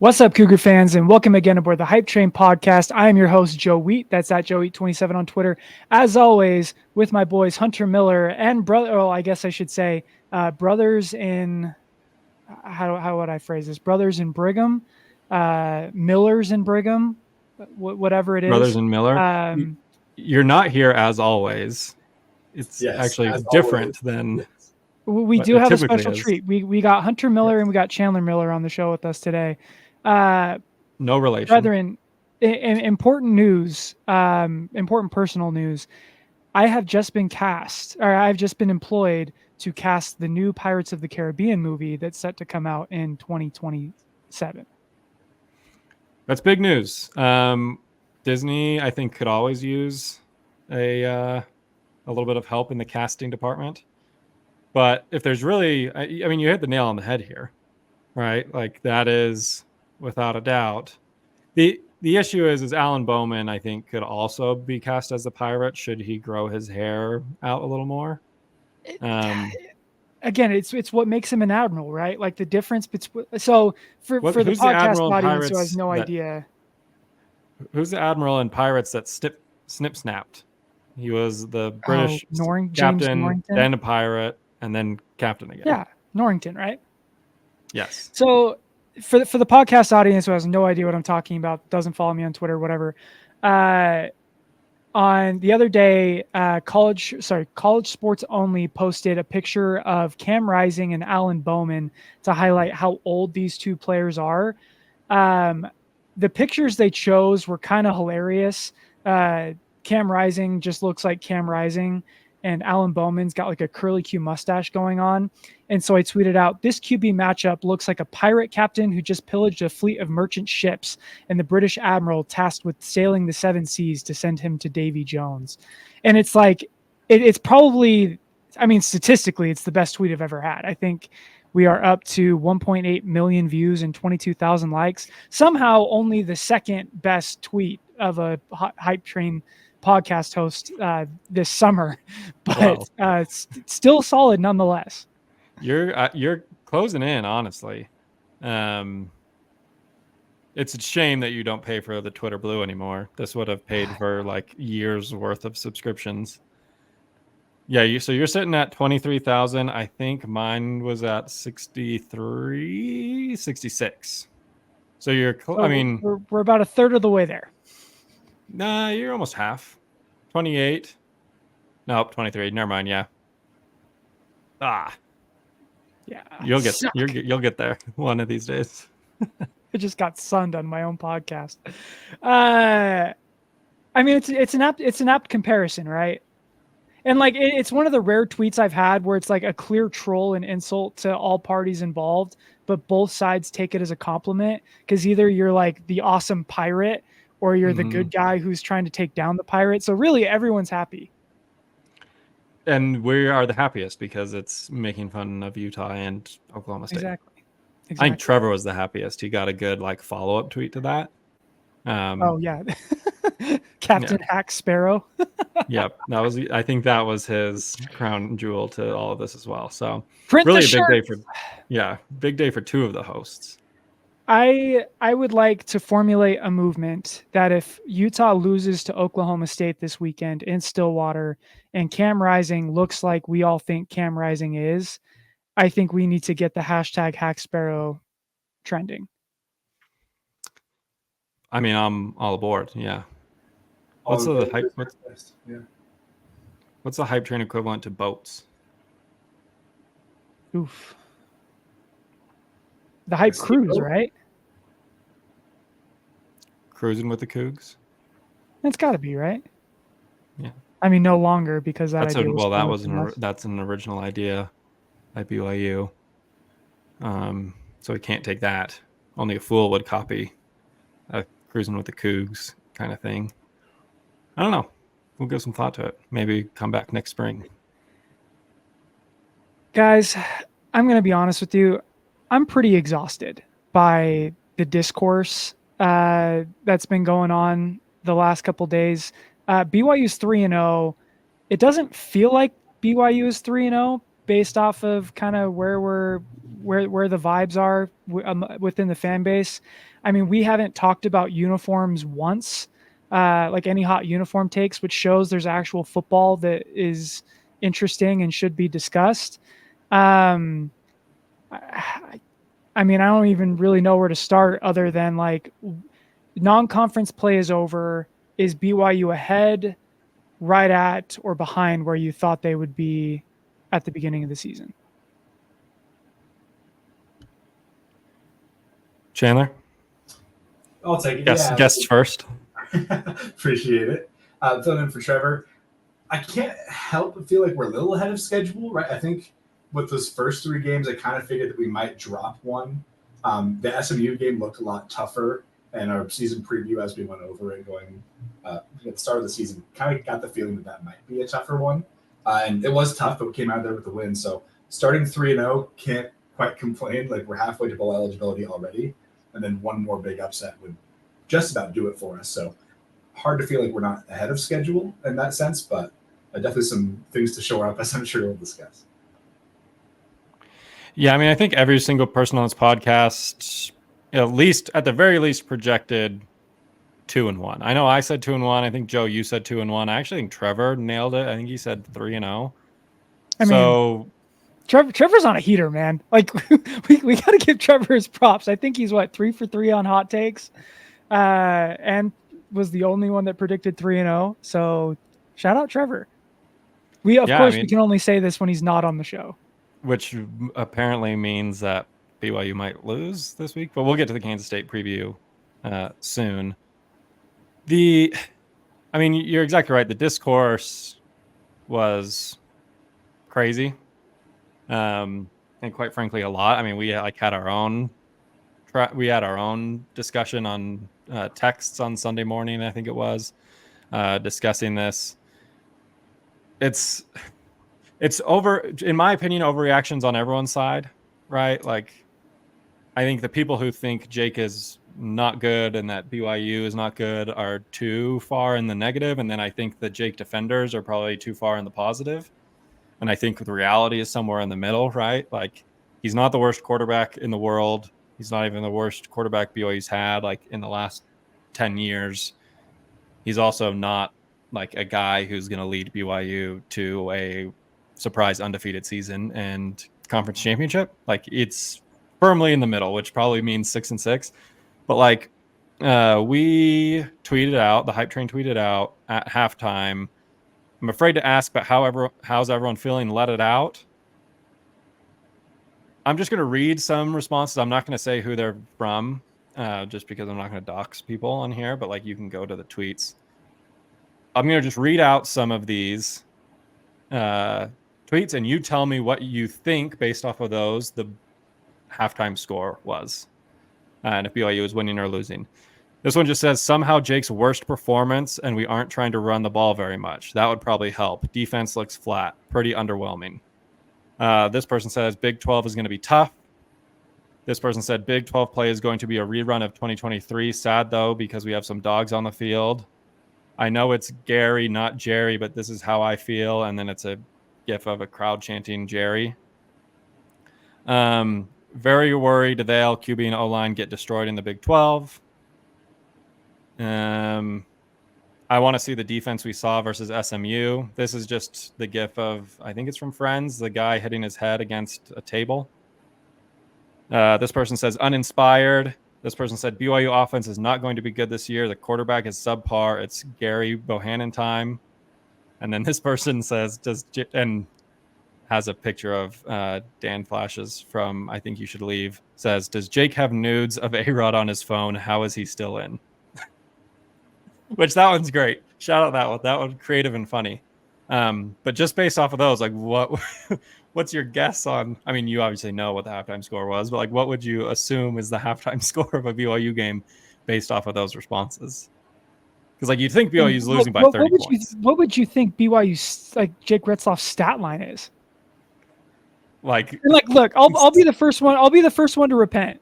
What's up, Cougar fans, and welcome again aboard the Hype Train podcast. I am your host, Joe Wheat. That's at Joe Wheat27 on Twitter. As always, with my boys Hunter Miller and I guess I should say brothers in, how would I phrase this? Brothers in Brigham, Millers in Brigham, whatever it is. Brothers in Miller. You're not here as always. It's actually different than. We do have a special treat. We got Hunter Miller and we got Chandler Miller on the show with us today. No relation. Brethren, important news, important personal news. I have just been I've just been employed to cast the new Pirates of the Caribbean movie that's set to come out in 2027. That's big news. Disney, I think, could always use a little bit of help in the casting department. But if there's really, I mean, you hit the nail on the head here, right? Like that is without a doubt. The issue is Alan Bowman, I think, could also be cast as a pirate should he grow his hair out a little more. Again, it's what makes him an admiral, right? Like the difference between. So for the podcast audience who has no idea, who's the admiral in Pirates that snip snapped? He was the British captain, then a pirate, and then captain again. Yeah, Norrington, right? Yes. So for the podcast audience who has no idea what I'm talking about, doesn't follow me on Twitter, whatever. On the other day, College Sports Only posted a picture of Cam Rising and Alan Bowman to highlight how old these two players are. The pictures they chose were kind of hilarious. Cam Rising just looks like Cam Rising, and Alan Bowman's got like a curly Q mustache going on. And so I tweeted out, this QB matchup looks like a pirate captain who just pillaged a fleet of merchant ships and the British admiral tasked with sailing the seven seas to send him to Davy Jones. And it's like, it's probably, I mean, statistically, it's the best tweet I've ever had. I think we are up to 1.8 million views and 22,000 likes. Somehow only the second best tweet of a Hype Train podcast host this summer, but it's still solid nonetheless. You're closing in, honestly. It's a shame that you don't pay for the Twitter Blue anymore. This would have paid for like years worth of subscriptions. Yeah, so you're sitting at 23,000. I think mine was at 63, 66. So I mean, we're about a third of the way there. Nah, you're almost half. 28. Nope, 23. Never mind. Yeah. Yeah. You'll get there one of these days. I just got sunned on my own podcast. I mean, it's an apt comparison, right? And like it's one of the rare tweets I've had where it's like a clear troll and insult to all parties involved, but both sides take it as a compliment because either you're like the awesome pirate or you're the good guy who's trying to take down the pirate. So really everyone's happy. And we are the happiest because it's making fun of Utah and Oklahoma State. Exactly. I think Trevor was the happiest. He got a good like follow-up tweet to that. Oh yeah. Captain Hack Sparrow. Yep. I think that was his crown jewel to all of this as well. So Print really big day for two of the hosts. I would like to formulate a movement that if Utah loses to Oklahoma State this weekend in Stillwater and Cam Rising looks like we all think Cam Rising is, I think we need to get the hashtag Hack Sparrow trending. I mean, I'm all aboard. Yeah. What's the hype train equivalent to boats? Oof. The hype cruise, right? Cruising with the Cougs? It's got to be, right? Yeah. I mean, no longer because that's an original idea at BYU. So we can't take that. Only a fool would copy a cruising with the Cougs kind of thing. I don't know. We'll give some thought to it. Maybe come back next spring. Guys, I'm going to be honest with you. I'm pretty exhausted by the discourse that's been going on the last couple days. BYU's 3-0. It doesn't feel like BYU is 3-0, based off of kind of where the vibes are within the fan base. I mean, we haven't talked about uniforms once, like any hot uniform takes, which shows there's actual football that is interesting and should be discussed. Um, I mean, I don't even really know where to start other than like non-conference play is over. Is BYU ahead, right at, or behind where you thought they would be at the beginning of the season? Chandler? I'll take it. Yes, Yeah. guests first. Appreciate it. Filling in for Trevor. I can't help but feel like we're a little ahead of schedule, right? I think with those first 3 games, I kind of figured that we might drop one. The SMU game looked a lot tougher, and our season preview, as we went over it going at the start of the season, kind of got the feeling that might be a tougher one. And it was tough, but we came out there with the win. So starting 3-0, can't quite complain. Like, we're halfway to bowl eligibility already. And then one more big upset would just about do it for us. So hard to feel like we're not ahead of schedule in that sense, but definitely some things to shore up, as I'm sure we'll discuss. Yeah, I mean, I think every single person on this podcast, at the very least, projected 2-1. I know I said 2-1. I think Joe, you said 2-1. I actually think Trevor nailed it. I think he said 3-0. I mean, Trevor's on a heater, man. Like we got to give Trevor his props. I think he's 3 for 3 on hot takes, and was the only one that predicted 3-0. So shout out Trevor. We can only say this when he's not on the show, which apparently means that BYU might lose this week. But we'll get to the Kansas State preview soon. I mean, you're exactly right. The discourse was crazy. And quite frankly, a lot. I mean, we had our own discussion on texts on Sunday morning, I think it was, discussing this. It's over, in my opinion, overreactions on everyone's side, right? Like, I think the people who think Jake is not good and that BYU is not good are too far in the negative, and then I think the Jake defenders are probably too far in the positive. And I think the reality is somewhere in the middle, right? Like, he's not the worst quarterback in the world. He's not even the worst quarterback BYU's had, like, in the last 10 years. He's also not, like, a guy who's going to lead BYU to a surprise undefeated season and conference championship. Like, it's firmly in the middle, which probably means 6-6. But, like, we tweeted out, the Hype Train tweeted out at halftime, I'm afraid to ask, but how's everyone feeling? Let it out. I'm just going to read some responses. I'm not going to say who they're from, just because I'm not going to dox people on here, but like, you can go to the tweets. I'm going to just read out some of these tweets, and you tell me what you think based off of those the halftime score was, and if BYU is winning or losing. This one just says, somehow Jake's worst performance, and we aren't trying to run the ball very much. That would probably help. Defense looks flat. Pretty underwhelming. This person says, Big 12 is going to be tough. This person said, Big 12 play is going to be a rerun of 2023. Sad, though, because we have some dogs on the field. I know it's Gary, not Jerry, but this is how I feel. And then it's a gif of a crowd chanting Jerry. Very worried they'll QB and O-line get destroyed in the Big 12. I want to see the defense we saw versus SMU. This is just the gif of, I think it's from Friends, the guy hitting his head against a table. This person says uninspired. This person said BYU offense is not going to be good this year. The quarterback is subpar. It's Gary Bohannon time. And then this person says, and has a picture of Dan Flashes from I Think You Should Leave, says, does Jake have nudes of A-Rod on his phone? How is he still in? Which, that one's great. Shout out that one. That one creative and funny. But just based off of those, like, what's your guess on? I mean, you obviously know what the halftime score was, but like, what would you assume is the halftime score of a BYU game based off of those responses? Because like, you'd think BYU's losing by 30 points. What would you think BYU's like Jake Retzlaff's stat line is? Like, look, I'll be the first one. I'll be the first one to repent.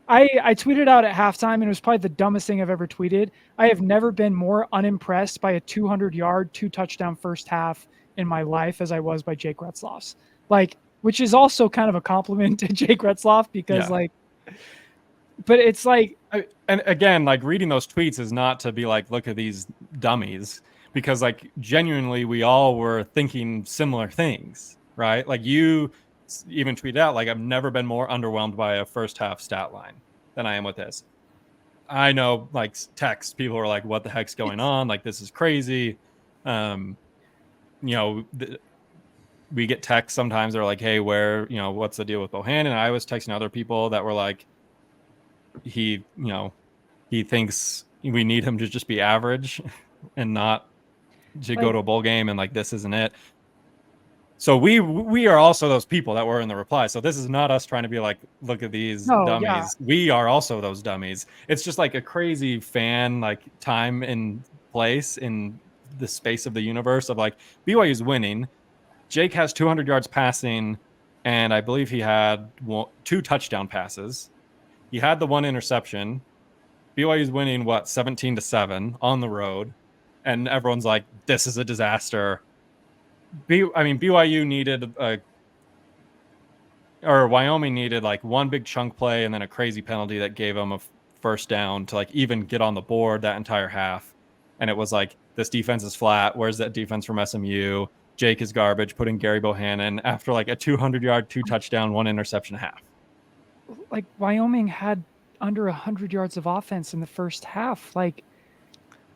I tweeted out at halftime, and it was probably the dumbest thing I've ever tweeted. I have never been more unimpressed by a 200-yard, 2-touchdown first half in my life as I was by Jake Retzlaff's. like, which is also kind of a compliment to Jake Retzlaff because Yeah. but it's like, and again, like reading those tweets is not to be like, look at these dummies, because like genuinely we all were thinking similar things, right? Like you even tweeted out, like, I've never been more underwhelmed by a first half stat line than I am with this. I know, like, text people are like, what the heck's going on? Like, this is crazy. We get texts sometimes, they're like, hey, what's the deal with Bohannon? And I was texting other people that were like, he thinks we need him to just be average and not to go to a bowl game, and like, this isn't it. So we are also those people that were in the reply. So this is not us trying to be like, look at these dummies. Yeah. We are also those dummies. It's just like a crazy fan, like, time and place in the space of the universe of like, BYU's winning. Jake has 200 yards passing, and I believe he had 2 touchdown passes. He had the 1 interception. BYU's winning 17-7 on the road, and everyone's like, this is a disaster. BYU needed Wyoming needed like 1 big chunk play and then a crazy penalty that gave them a first down to like even get on the board that entire half. And it was like, this defense is flat. Where's that defense from SMU? Jake is garbage. Putting Gary Bohannon after like a 200-yard, 2 touchdown, 1 interception half. Like, Wyoming had under 100 yards of offense in the first half. Like,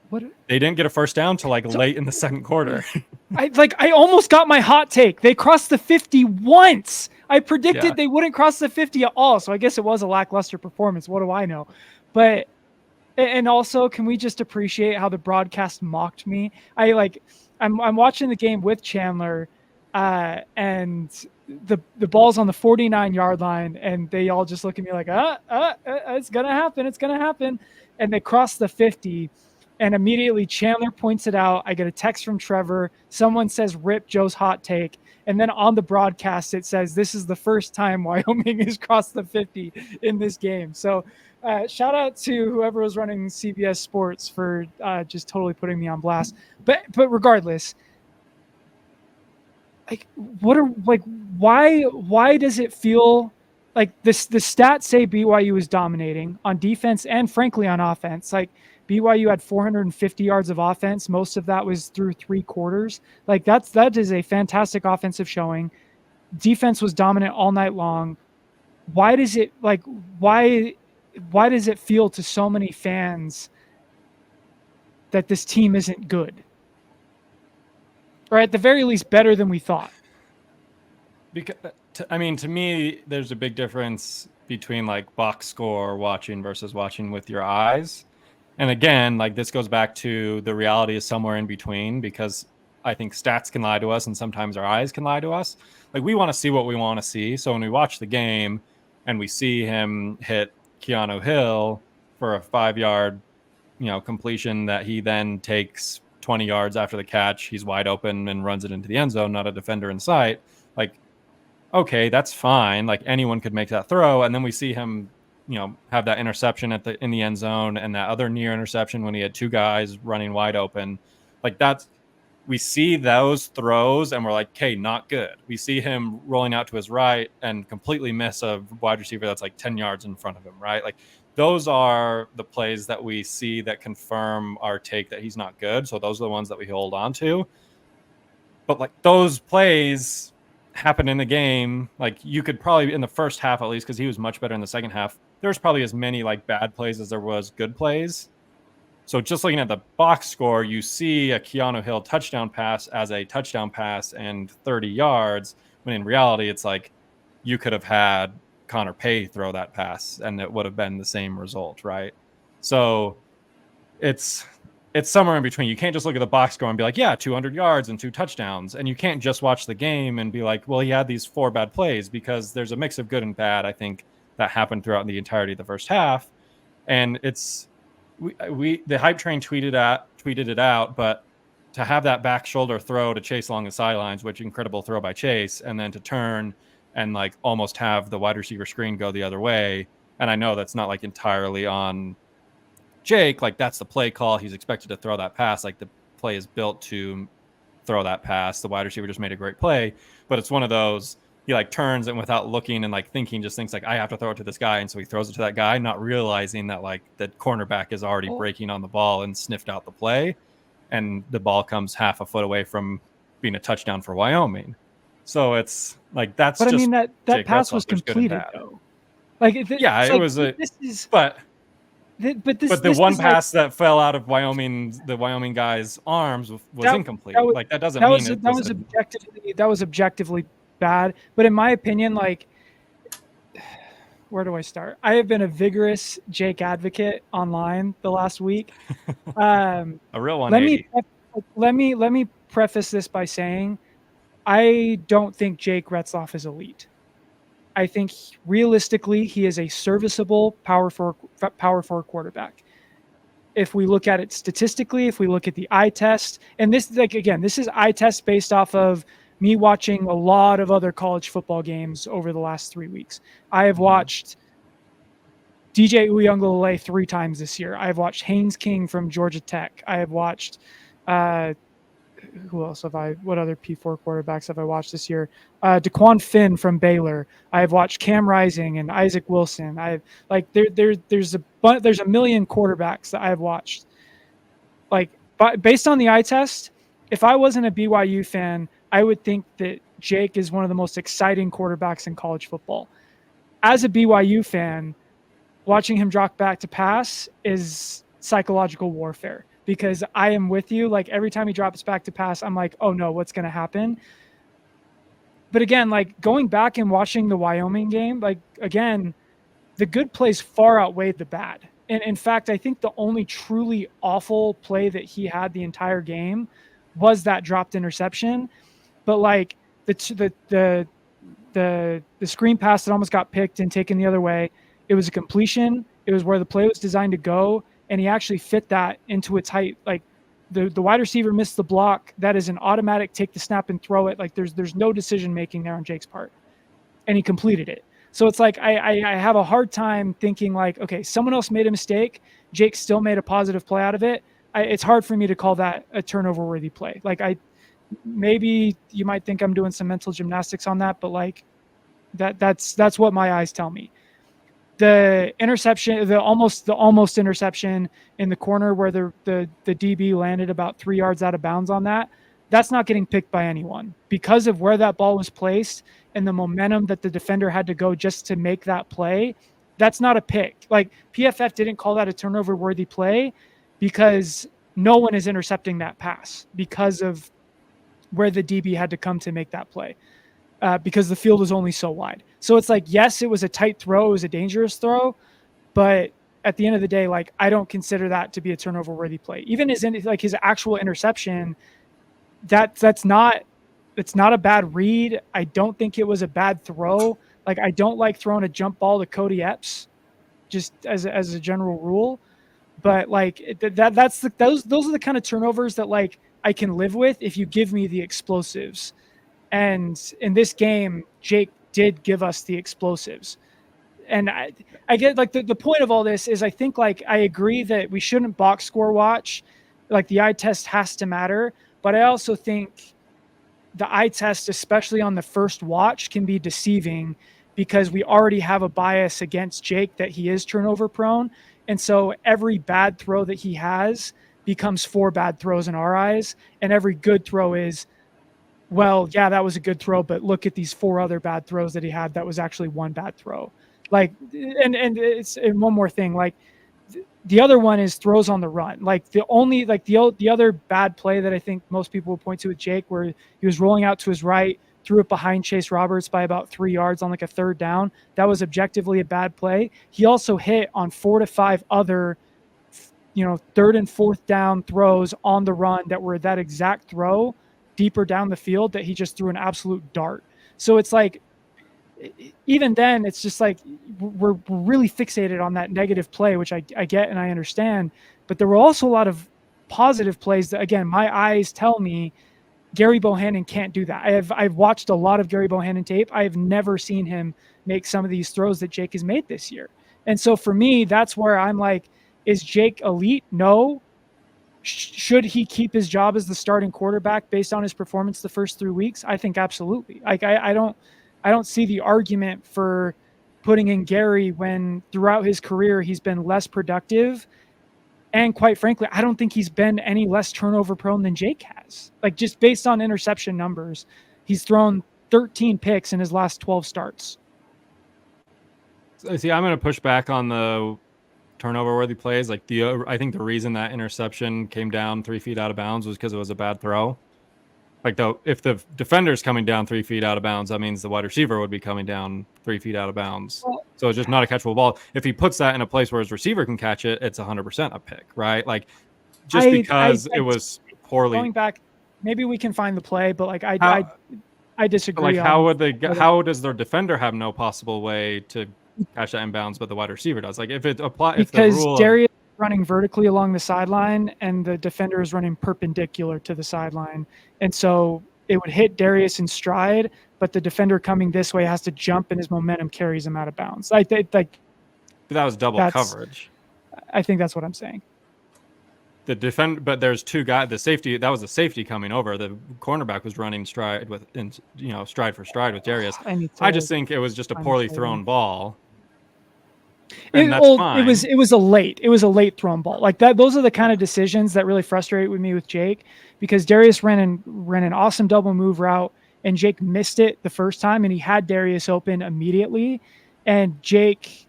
what? They didn't get a first down till like late in the second quarter. I almost got my hot take. They crossed the 50 once. I predicted they wouldn't cross the 50 at all. So I guess it was a lackluster performance. What do I know? But, and also, can we just appreciate how the broadcast mocked me? I'm watching the game with Chandler, and the ball's on the 49-yard line, and they all just look at me like, it's gonna happen, it's gonna happen, and they cross the 50, and immediately Chandler points it out. I get a text from Trevor. Someone says, "Rip Joe's hot take," and then on the broadcast it says, "This is the first time Wyoming has crossed the 50 in this game." So, shout out to whoever was running CBS Sports for just totally putting me on blast. But regardless, like, why does it feel like this? The stats say BYU is dominating on defense and frankly on offense. Like, BYU had 450 yards of offense. Most of that was through 3 quarters. Like, that is a fantastic offensive showing. Defense was dominant all night long. Why does it feel to so many fans that this team isn't good? Or at the very least, better than we thought? Because, to me, there's a big difference between like box score watching versus watching with your eyes. And again, like, this goes back to the reality is somewhere in between, because I think stats can lie to us and sometimes our eyes can lie to us. Like, we want to see what we want to see. So when we watch the game and we see him hit Keanu Hill for a 5-yard, completion that he then takes 20 yards after the catch, he's wide open and runs it into the end zone, not a defender in sight. Like, okay, that's fine. Like, anyone could make that throw. And then we see him, have that interception in the end zone, and that other near interception when he had 2 guys running wide open. Like, we see those throws and we're like, okay, not good. We see him rolling out to his right and completely miss a wide receiver that's like 10 yards in front of him, right? Like, those are the plays that we see that confirm our take that he's not good. So those are the ones that we hold on to. But like, those plays happen in the game. Like, you could probably, in the first half at least, because he was much better in the second half, there's probably as many like bad plays as there was good plays. So just looking at the box score, you see a Keanu Hill touchdown pass as a touchdown pass and 30 yards, when in reality, it's like, you could have had Connor Pay throw that pass and it would have been the same result, right? So it's somewhere in between. You can't just look at the box score and be like, yeah, 200 yards and 2 touchdowns. And you can't just watch the game and be like, well, he had these 4 bad plays, because there's a mix of good and bad, I think, that happened throughout the entirety of the first half. And it's, the hype train tweeted it out, but to have that back shoulder throw to Chase along the sidelines, which incredible throw by Chase, and then to turn and like almost have the wide receiver screen go the other way. And I know that's not like entirely on Jake. Like, that's the play call. He's expected to throw that pass. Like, the play is built to throw that pass. The wide receiver just made a great play, but it's one of those, he like turns and without looking and like thinking, just thinks like, I have to throw it to this guy. And so he throws it to that guy, not realizing that like the cornerback is already breaking on the ball and sniffed out the play. And the ball comes half a foot away from being a touchdown for Wyoming. So it's like, that's but just, I mean, that Jake pass Retzlaff, was good and completed bad. though. Like, Yeah, it like, was a, this is, but but the this one is pass that fell out of the Wyoming guy's arms was incomplete. Like that doesn't mean it was objectively bad. But in my opinion, like, where do I start? I have been a vigorous Jake advocate online the last week. a real 180. Let me preface this by saying I don't think Jake Retzlaff is elite. I think realistically he is a serviceable power four quarterback. If we look at it statistically, if we look at the eye test, and this, like, again, this is eye test based off of me watching a lot of other college football games over the last 3 weeks. I have watched DJ Uyunglele 3 times this year. I have watched Haynes King from Georgia Tech. I have watched who else have I? What other P4 quarterbacks have I watched this year? DeQuan Finn from Baylor. I have watched Cam Rising and Isaac Wilson. I have, like, there's a million quarterbacks that I have watched. Like, but based on the eye test, if I wasn't a BYU fan, I would think that Jake is one of the most exciting quarterbacks in college football. As a BYU fan, watching him drop back to pass is psychological warfare. Because I am with you. Like, every time he drops back to pass, I'm like, oh no, what's going to happen? But again, like, going back and watching the Wyoming game, like, again, the good plays far outweighed the bad. And in fact, I think the only truly awful play that he had the entire game was that dropped interception. But like the screen pass that almost got picked and taken the other way, it was a completion. It was where the play was designed to go. And he actually fit that into its height. Like, the wide receiver missed the block. That is an automatic take the snap and throw it. Like, there's no decision making there on Jake's part, and he completed it. So it's like I have a hard time thinking like, okay, someone else made a mistake. Jake still made a positive play out of it. It's hard for me to call that a turnover worthy play. Like, maybe you might think I'm doing some mental gymnastics on that, but like that's what my eyes tell me. The interception, the almost interception in the corner where the DB landed about 3 yards out of bounds on that's not getting picked by anyone because of where that ball was placed and the momentum that the defender had to go just to make that play. That's not a pick. Like, PFF didn't call that a turnover worthy play because no one is intercepting that pass because of where the DB had to come to make that play. Because the field was only so wide. So it's like, yes, it was a tight throw. It was a dangerous throw. But at the end of the day, like, I don't consider that to be a turnover worthy play. Even his actual interception, it's not a bad read. I don't think it was a bad throw. Like, I don't like throwing a jump ball to Cody Epps just as a general rule. But like those are the kind of turnovers that like I can live with if you give me the explosives. And in this game, Jake did give us the explosives. And I get like the point of all this is I think like I agree that we shouldn't box score watch. Like, the eye test has to matter. But I also think the eye test, especially on the first watch, can be deceiving because we already have a bias against Jake that he is turnover prone. And so every bad throw that he has becomes 4 bad throws in our eyes. And every good throw is, well, yeah, that was a good throw, but look at these 4 other bad throws that he had. That was actually 1 bad throw. Like, and one more thing, like the other one is throws on the run. Like, the other bad play that I think most people will point to with Jake, where he was rolling out to his right, threw it behind Chase Roberts by about 3 yards on like a 3rd down. That was objectively a bad play. He also hit on 4 to 5 other, 3rd and 4th down throws on the run that were that exact throw deeper down the field that he just threw an absolute dart. So it's like, even then, it's just like we're really fixated on that negative play, which I get and I understand. But there were also a lot of positive plays that, again, my eyes tell me Gary Bohannon can't do that. I've watched a lot of Gary Bohannon tape. I have never seen him make some of these throws that Jake has made this year. And so for me, that's where I'm like, is Jake elite? No. Should he keep his job as the starting quarterback based on his performance the first 3 weeks? I think absolutely. Like I don't see the argument for putting in Gary when throughout his career he's been less productive. And quite frankly, I don't think he's been any less turnover prone than Jake has. Like just based on interception numbers, he's thrown 13 picks in his last 12 starts. See, I'm going to push back on the turnover worthy plays. Like I think the reason that interception came down 3 feet out of bounds was because it was a bad throw. Like if the defender's coming down 3 feet out of bounds, that means the wide receiver would be coming down 3 feet out of bounds. So it's just not a catchable ball. If he puts that in a place where his receiver can catch it, it's 100% a pick, right? Like just because it was poorly. Going back, maybe we can find the play, but like I disagree. Like how does their defender have no possible way to catch that inbounds, but the wide receiver does? Like if it applies, because Darius is running vertically along the sideline and the defender is running perpendicular to the sideline, and so it would hit Darius in stride, but the defender coming this way has to jump, and his momentum carries him out of bounds. Like but that was double coverage. I think that's what I'm saying. But there's two guys. The safety, that was a safety coming over. The cornerback was running stride for stride with Darius. I just think it was just a poorly thrown ball. And that's fine. It was a late thrown ball. Like that. Those are the kind of decisions that really frustrate me with Jake, because Darius ran an awesome double move route, and Jake missed it the first time, and he had Darius open immediately, and Jake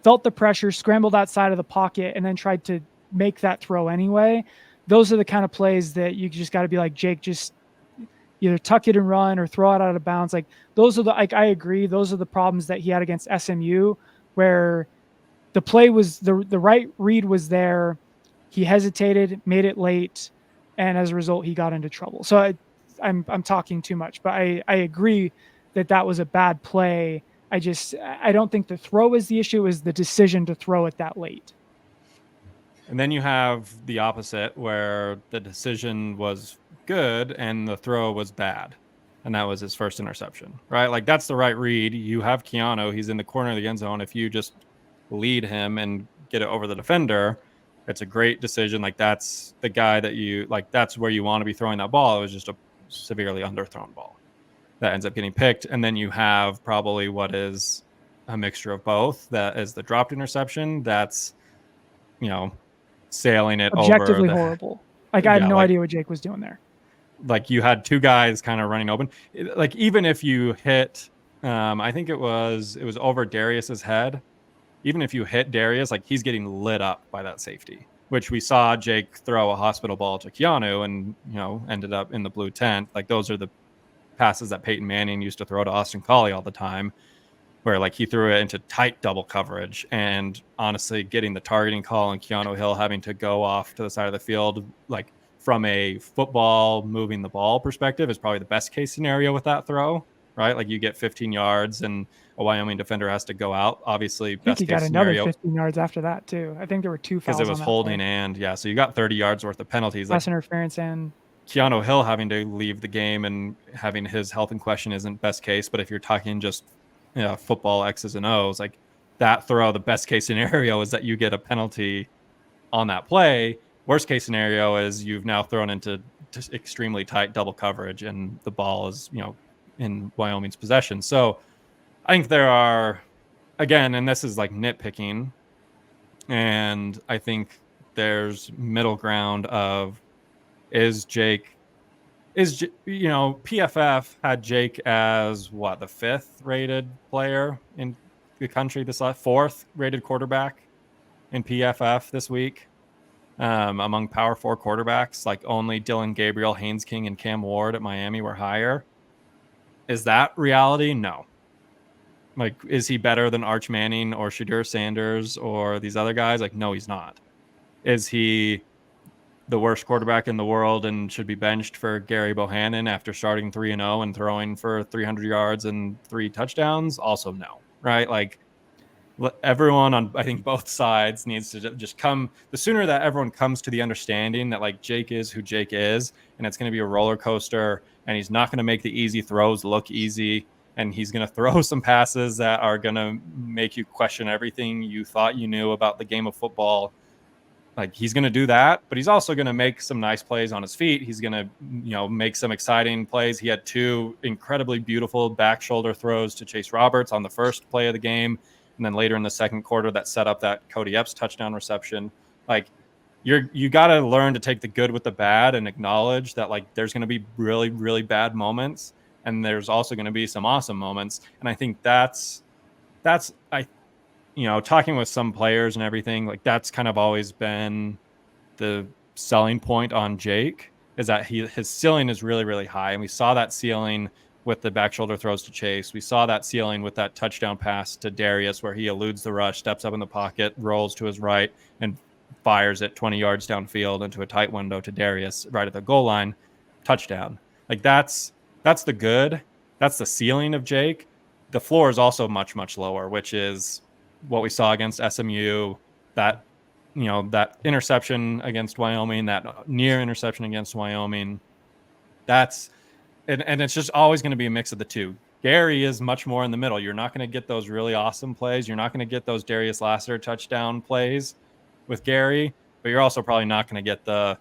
felt the pressure, scrambled outside of the pocket, and then tried to make that throw anyway. Those are the kind of plays that you just got to be like, Jake, just either tuck it and run or throw it out of bounds. Like those are I agree. Those are the problems that he had against SMU, where the play was the right read was there. He hesitated, made it late, and as a result, he got into trouble. So I'm talking too much, but I agree that was a bad play. I don't think the throw is the issue, is the decision to throw it that late. And then you have the opposite, where the decision was good and the throw was bad. And that was his first interception, right? Like that's the right read. You have Keanu, he's in the corner of the end zone. If you just lead him and get it over the defender, it's a great decision. Like that's the guy that that's where you want to be throwing that ball. It was just a severely underthrown ball that ends up getting picked. And then you have probably what is a mixture of both. That is the dropped interception. That's, sailing it objectively over. Horrible. Like I had no idea what Jake was doing there. Like you had two guys kind of running open. Like even if you hit, I think it was over Darius's head. Even if you hit Darius, like he's getting lit up by that safety, which we saw Jake throw a hospital ball to Keanu and, ended up in the blue tent. Like those are the passes that Peyton Manning used to throw to Austin Collie all the time, where like he threw it into tight double coverage, and honestly getting the targeting call and Keanu Hill having to go off to the side of the field, like from a football moving the ball perspective, is probably the best case scenario with that throw, right? Like you get 15 yards and a Wyoming defender has to go out. Obviously, best case scenario. He got another 15 yards after that too. I think there were two fouls because it was on that holding play. And so you got 30 yards worth of penalties. Pass interference and Keanu Hill having to leave the game and having his health in question isn't best case. But if you're talking just football X's and O's, like that throw, the best case scenario is that you get a penalty on that play. Worst case scenario is you've now thrown into just extremely tight double coverage and the ball is, in Wyoming's possession. So I think there are, again, and this is like nitpicking, and I think there's middle ground of PFF had Jake as the 5th rated player in the country, this 4th rated quarterback in PFF this week, among Power 4 quarterbacks. Like only Dylan Gabriel, Haynes King, and Cam Ward at Miami were higher. Is that reality? No. Like, is he better than Arch Manning or Shadur Sanders or these other guys? Like, no, he's not. Is he the worst quarterback in the world and should be benched for Gary Bohannon after starting 3-0 and throwing for 300 yards and 3 touchdowns? Also no, right? Like everyone on, I think, both sides needs to just come. The sooner that everyone comes to the understanding that like Jake is who Jake is, and it's going to be a roller coaster, and he's not going to make the easy throws look easy, and he's going to throw some passes that are going to make you question everything you thought you knew about the game of football. Like, he's going to do that, but he's also going to make some nice plays on his feet. He's going to, make some exciting plays. He had 2 incredibly beautiful back shoulder throws to Chase Roberts on the first play of the game. And then later in the second quarter that set up that Cody Epps touchdown reception. Like, you got to learn to take the good with the bad and acknowledge that, like, there's going to be really, really bad moments. And there's also going to be some awesome moments. And I think that's talking with some players and everything, like, that's kind of always been the selling point on Jake, is that his ceiling is really, really high. And we saw that ceiling with the back shoulder throws to Chase. We saw that ceiling with that touchdown pass to Darius, where he eludes the rush, steps up in the pocket, rolls to his right, and fires it 20 yards downfield into a tight window to Darius right at the goal line. Touchdown. Like, that's the good. That's the ceiling of Jake. The floor is also much, much lower, which is what we saw against SMU, that interception against Wyoming, that near interception against Wyoming. And it's just always going to be a mix of the two. Gary is much more in the middle. You're not going to get those really awesome plays. You're not going to get those Darius Lassiter touchdown plays with Gary, but you're also probably not going to get the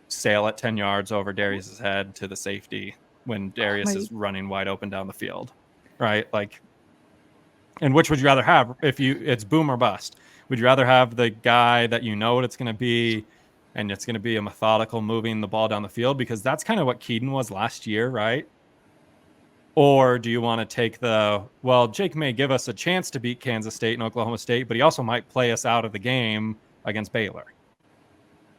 sail at 10 yards over Darius's head to the safety when Darius is running wide open down the field, right? Like, and which would you rather have it's boom or bust? Would you rather have the guy that you know what it's going to be, and it's going to be a methodical moving the ball down the field? Because that's kind of what Keaton was last year, right? Or do you want to take Jake may give us a chance to beat Kansas State and Oklahoma State, but he also might play us out of the game against Baylor?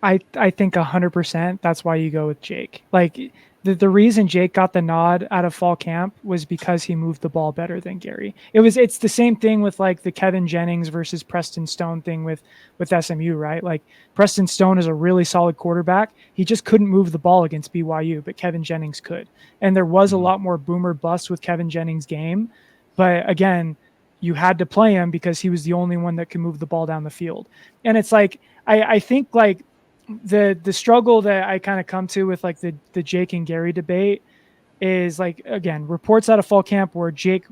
I think 100% that's why you go with Jake. Like, the reason Jake got the nod out of fall camp was because he moved the ball better than Gary. It's the same thing with, like, the Kevin Jennings versus Preston Stone thing with SMU, right? Like, Preston Stone is a really solid quarterback. He just couldn't move the ball against BYU, but Kevin Jennings could. And there was a lot more boomer bust with Kevin Jennings' game. But again, you had to play him because he was the only one that could move the ball down the field. And it's like, I think, like, the struggle that I kind of come to with, like, the Jake and Gary debate is, like, again, reports out of fall camp where Jake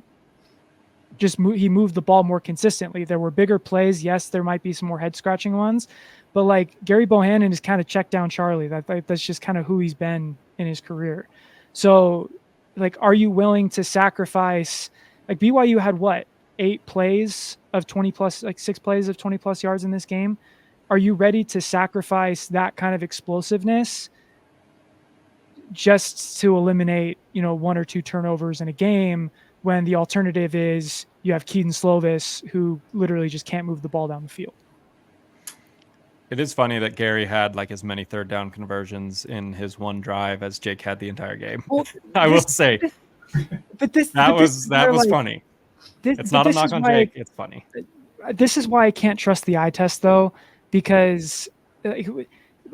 he moved the ball more consistently. There were bigger plays. Yes, there might be some more head scratching ones, but, like, Gary Bohannon is kind of check down Charlie. That's just kind of who he's been in his career. So, like, are you willing to sacrifice, like, BYU had 6 plays of 20 plus yards in this game? Are you ready to sacrifice that kind of explosiveness just to eliminate, 1 or 2 turnovers in a game, when the alternative is you have Keaton Slovis, who literally just can't move the ball down the field? It is funny that Gary had, like, as many third down conversions in his one drive as Jake had the entire game. Well, I will say, that was funny. It's not a knock on Jake. It's funny. This is why I can't trust the eye test, though, because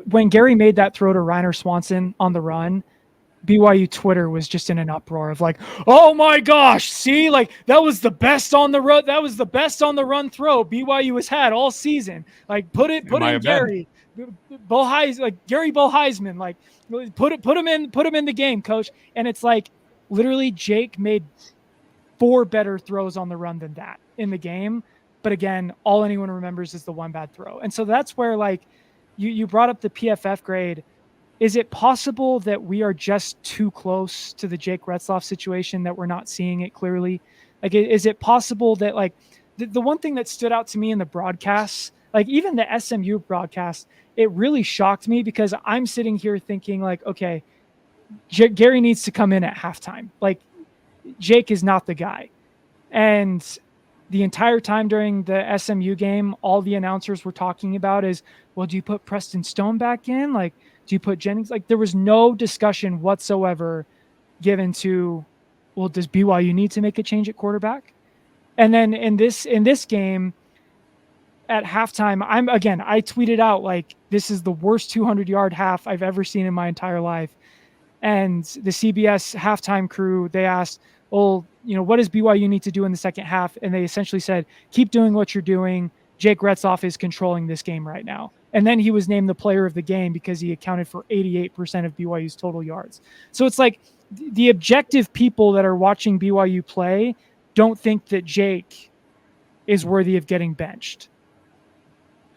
when Gary made that throw to Reiner Swanson on the run, BYU Twitter was just in an uproar of, like, oh my gosh, see, like, that was the best on the run. That was the best on the run throw BYU has had all season. Like, put in Gary, Gary Bo Heisman, like, put him in the game, coach. And it's like, literally, Jake made 4 better throws on the run than that in the game. But again, all anyone remembers is the one bad throw. And so that's where, like, you brought up the PFF grade. Is it possible that we are just too close to the Jake Retzlaff situation, that we're not seeing it clearly? Like, is it possible that, like, the one thing that stood out to me in the broadcasts, like, even the SMU broadcast, it really shocked me, because I'm sitting here thinking, like, okay, Gary needs to come in at halftime. Like, Jake is not the guy. And the entire time during the SMU game, all the announcers were talking about is, well, do you put Preston Stone back in? Like, do you put Jennings? Like, there was no discussion whatsoever given to, well, does BYU need to make a change at quarterback? And then in this game at halftime, I tweeted out, like, this is the worst 200-yard half I've ever seen in my entire life. And the CBS halftime crew, they asked, well, what does BYU need to do in the second half? And they essentially said, keep doing what you're doing. Jake Retzlaff is controlling this game right now. And then he was named the player of the game because he accounted for 88% of BYU's total yards. So it's like, the objective people that are watching BYU play don't think that Jake is worthy of getting benched.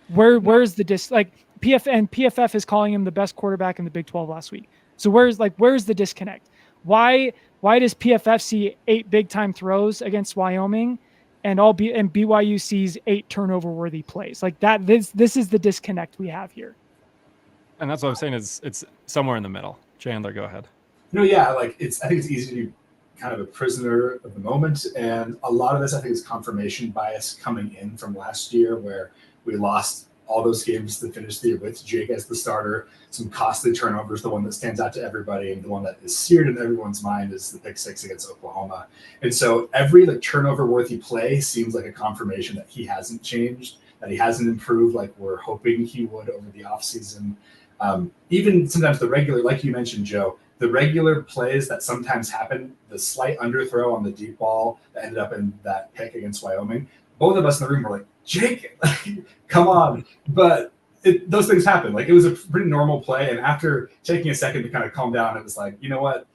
Where's the PFF is calling him the best quarterback in the Big 12 last week. So where's the disconnect? Why does PFF see 8 big time throws against Wyoming and BYU sees 8 turnover worthy plays? Like that this is the disconnect we have here. And that's what I'm saying is it's somewhere in the middle. Chandler, go ahead. Yeah, like I think it's easy to be kind of a prisoner of the moment, and a lot of this I think is confirmation bias coming in from last year where we lost all those games to finish the year with Jake as the starter, some costly turnovers. The one that stands out to everybody and the one that is seared in everyone's mind is the pick 6 against Oklahoma. And so every turnover worthy play seems like a confirmation that he hasn't changed, that he hasn't improved like we're hoping he would over the offseason. Even sometimes the regular, like you mentioned, Joe, the regular plays that sometimes happen, the slight underthrow on the deep ball that ended up in that pick against Wyoming, both of us in the room were like, Jake, come on. But those things happen. Like, it was a pretty normal play. And after taking a second to kind of calm down, it was like, you know what?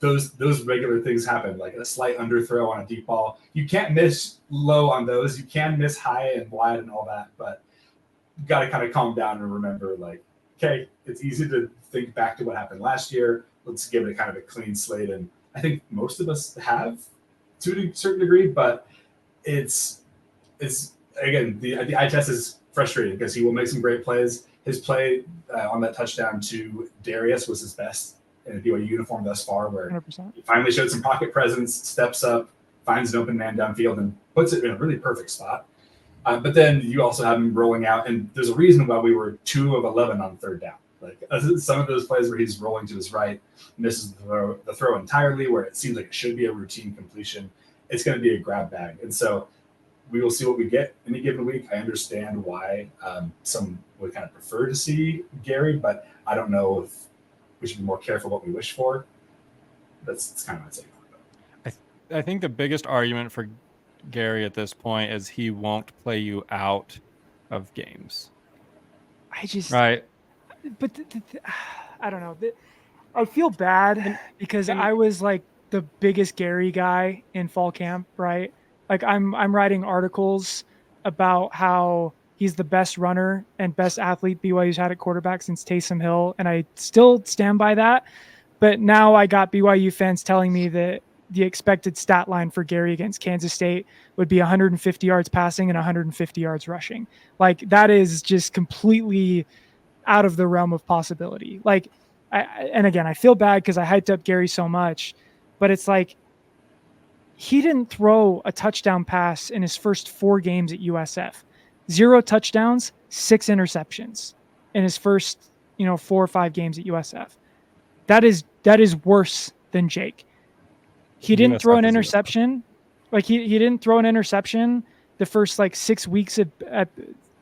Those regular things happen, like a slight underthrow on a deep ball. You can't miss low on those. You can miss high and wide and all that. But you got to kind of calm down and remember, like, okay, it's easy to think back to what happened last year. Let's give it kind of a clean slate. And I think most of us have to a certain degree, but it's again, the eye test is frustrating because he will make some great plays. His play on that touchdown to Darius was his best in a BYU uniform thus far, where 100%. he finally showed some pocket presence, steps up, finds an open man downfield, and puts it in a really perfect spot. But then you also have him rolling out, and there's a reason why we were 2 of 11 on third down. Like some of those plays where he's rolling to his right, misses the throw entirely, where it seems like it should be a routine completion. It's going to be a grab bag. And so we will see what we get any given week. I understand why some would kind of prefer to see Gary, but I don't know if we should be more careful what we wish for. That's kind of my take on it. I think the biggest argument for Gary at this point is he won't play you out of games. Right. But I don't know. I feel bad because I was like the biggest Gary guy in fall camp, right? Like I'm writing articles about how he's the best runner and best athlete BYU's had at quarterback since Taysom Hill, and I still stand by that. But now I got BYU fans telling me that the expected stat line for Gary against Kansas State would be 150 yards passing and 150 yards rushing. Like that is just completely out of the realm of possibility. Like, and again, I feel bad because I hyped up Gary so much, but it's like he didn't throw a touchdown pass in his first 4 games at USF. 0 touchdowns, 6 interceptions in his first, 4 or 5 games at USF. That is worse than Jake. He didn't throw an interception. Like he didn't throw an interception the first 6 weeks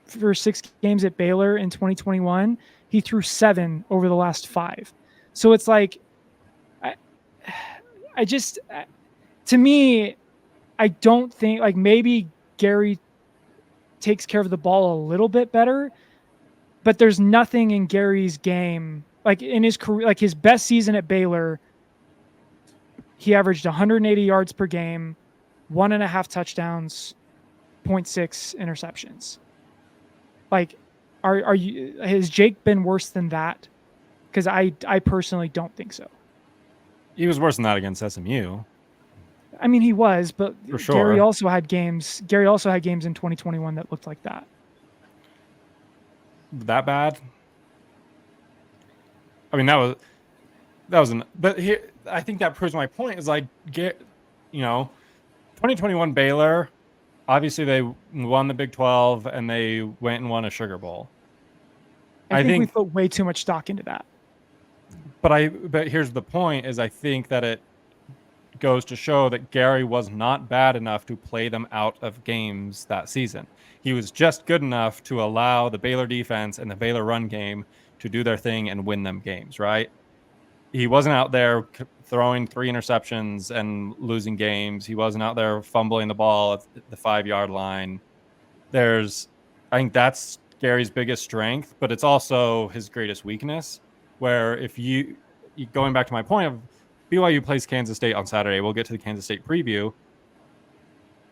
for 6 games at Baylor in 2021. He threw 7 over the last 5. So it's like, I just, to me, I don't think maybe Gary takes care of the ball a little bit better, but there's nothing in Gary's game, like in his career, like his best season at Baylor, he averaged 180 yards per game, 1.5 touchdowns, 0.6 interceptions. Like, has Jake been worse than that? Because I personally don't think so. He was worse than that against SMU. I mean, he was, but for sure. Gary also had games in 2021 that looked like that. That bad? I mean, that was but here, I think that proves my point is 2021 Baylor, obviously they won the Big 12 and they went and won a Sugar Bowl. I think we put way too much stock into that. But here's the point is I think that it goes to show that Gary was not bad enough to play them out of games that season. He was just good enough to allow the Baylor defense and the Baylor run game to do their thing and win them games, right? He wasn't out there throwing 3 interceptions and losing games. He wasn't out there fumbling the ball at the 5-yard line. I think that's Gary's biggest strength, but it's also his greatest weakness, where if you going back to my point of BYU plays Kansas State on Saturday, we'll get to the Kansas State preview.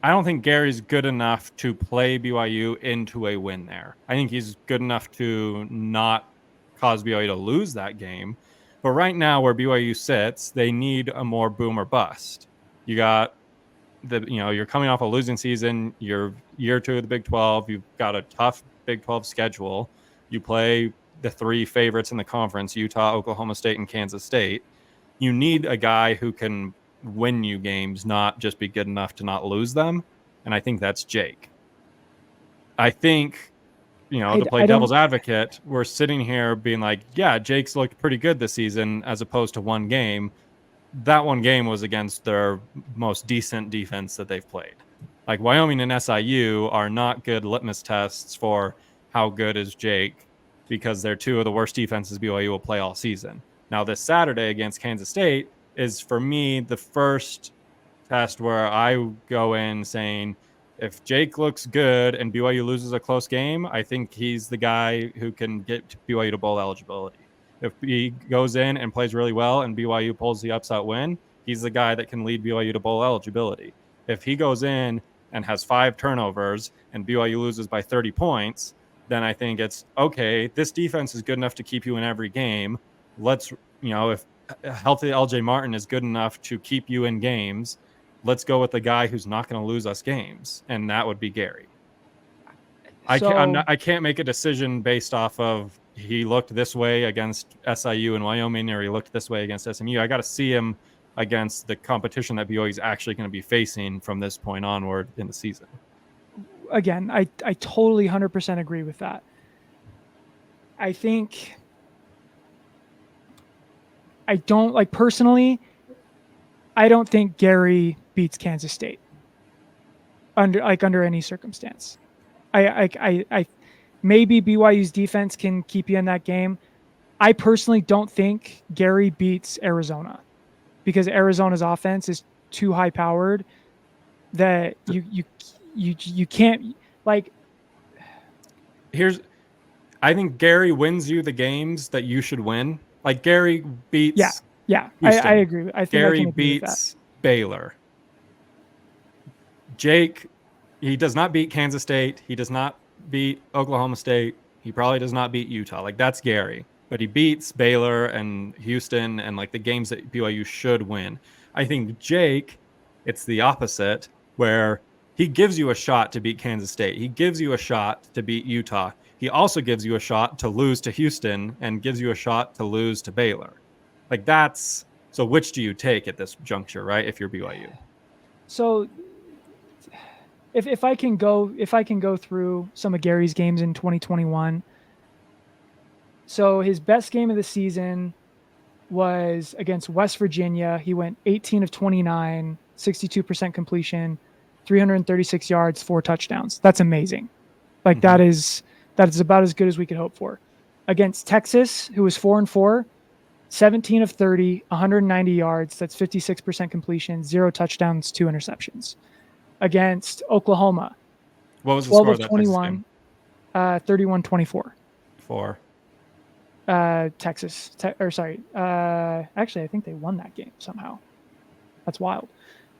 I don't think Gary's good enough to play BYU into a win there. I think he's good enough to not cause BYU to lose that game. But right now, where BYU sits, they need a more boom or bust. You got you're coming off a losing season. You're year 2 of the Big 12. You've got a tough Big 12 schedule. You play the 3 favorites in the conference: Utah, Oklahoma State, and Kansas State. You need a guy who can win you games, not just be good enough to not lose them. And I think that's Jake. I think, to play devil's advocate, we're sitting here being like, yeah, Jake's looked pretty good this season as opposed to one game. That one game was against their most decent defense that they've played. Like Wyoming and SIU are not good litmus tests for how good is Jake, because they're 2 of the worst defenses BYU will play all season. Now, this Saturday against Kansas State is, for me, the first test where I go in saying, if Jake looks good and BYU loses a close game, I think he's the guy who can get BYU to bowl eligibility. If he goes in and plays really well and BYU pulls the upset win, he's the guy that can lead BYU to bowl eligibility. If he goes in and has 5 turnovers and BYU loses by 30 points, then I think it's, okay, this defense is good enough to keep you in every game. Let's, if healthy LJ Martin is good enough to keep you in games, let's go with the guy who's not going to lose us games, and that would be Gary. I can't make a decision based off of he looked this way against SIU and Wyoming, or he looked this way against SMU. I got to see him against the competition that BYU is actually going to be facing from this point onward in the season. Again, I totally 100% agree with that. I think personally, I don't think Gary beats Kansas State under any circumstance. I maybe BYU's defense can keep you in that game. I personally don't think Gary beats Arizona, because Arizona's offense is too high powered that you can't, like. I think Gary wins you the games that you should win. Like Gary beats. Yeah, I agree. I think Gary I can agree beats Baylor. Jake, he does not beat Kansas State. He does not beat Oklahoma State. He probably does not beat Utah. Like, that's Gary. But he beats Baylor and Houston and like the games that BYU should win. I think Jake, it's the opposite, where he gives you a shot to beat Kansas State. He gives you a shot to beat Utah. He also gives you a shot to lose to Houston and gives you a shot to lose to Baylor. Like, so which do you take at this juncture, right? If you're BYU. So if I can go through some of Gary's games in 2021. So his best game of the season was against West Virginia. He went 18 of 29, 62% completion, 336 yards, 4 touchdowns. That's amazing. Like, that is about as good as we could hope for. Against Texas, who was 4-4, 17 of 30, 190 yards. That's 56% completion, 0 touchdowns, 2 interceptions. Against Oklahoma, what was the 12 score of 21, 31-24. For Texas. Actually, I think they won that game somehow. That's wild.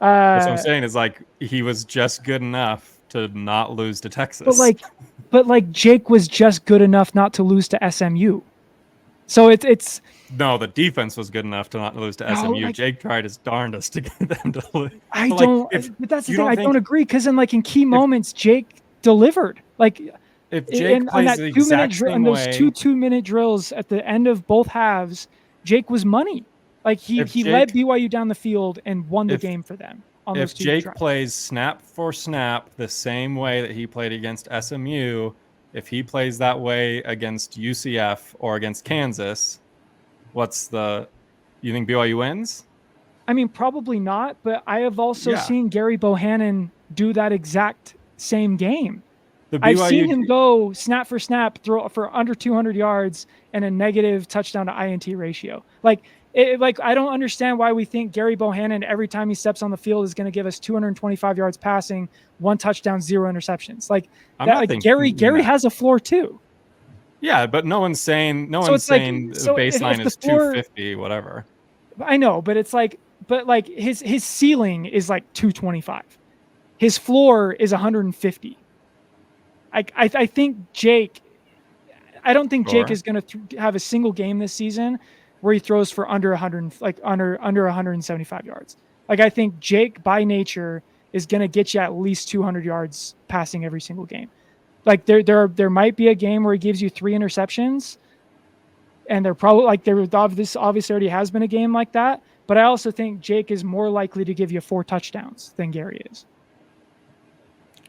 That's what I'm saying, is like, he was just good enough to not lose to Texas. But like Jake was just good enough not to lose to SMU. So it's no, the defense was good enough to not lose to SMU. Jake tried his darndest to get them to lose. But that's the thing. I don't agree, because in key moments, Jake delivered. Like, if Jake plays the exact same way, those 2-2-minute drills at the end of both halves, Jake was money. Like, he led BYU down the field and won the game for them. If Jake plays snap for snap the same way that he played against SMU, if he plays that way against UCF or against Kansas, you think BYU wins? I mean, probably not, but I have also seen Gary Bohannon do that exact same game. I've seen him go snap for snap, throw for under 200 yards and a negative touchdown to INT ratio. I don't understand why we think Gary Bohannon, every time he steps on the field, is going to give us 225 yards passing, 1 touchdown, 0 interceptions. Gary has a floor too. Yeah, but no one's saying the baseline is 250, whatever. I know, but his ceiling is like 225. His floor is 150. I think Jake. I don't think Jake is going to have a single game this season where he throws for under 100, like under 175 yards. Like I think Jake by nature is going to get you at least 200 yards passing every single game. Like there might be a game where he gives you 3 interceptions, and they're probably like this obviously already has been a game like that. But I also think Jake is more likely to give you 4 touchdowns than Gary is.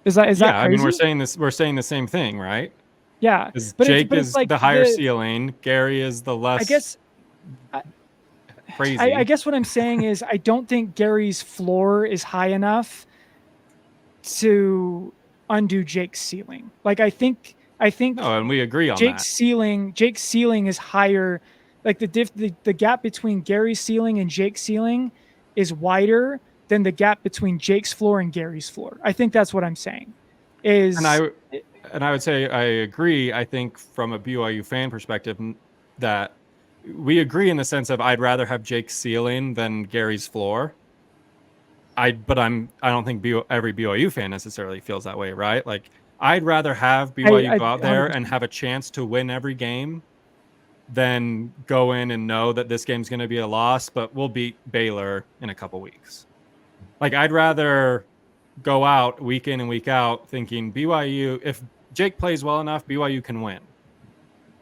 Is that crazy? I mean, we're saying the same thing, right? Yeah, but Jake is like the higher ceiling. Gary is the less. I guess. Crazy. I guess what I'm saying is I don't think Gary's floor is high enough to undo Jake's ceiling. Like I think. No, and we agree on Jake's that. Jake's ceiling is higher. Like the gap between Gary's ceiling and Jake's ceiling is wider than the gap between Jake's floor and Gary's floor. I think that's what I'm saying. And I would say I agree. I think from a BYU fan perspective that we agree in the sense of I'd rather have Jake's ceiling than Gary's floor. I don't think every BYU fan necessarily feels that way, right? Like I'd rather have BYU go out there and have a chance to win every game than go in and know that this game's going to be a loss, but we'll beat Baylor in a couple weeks. Like I'd rather go out week in and week out thinking BYU, if Jake plays well enough, BYU can win.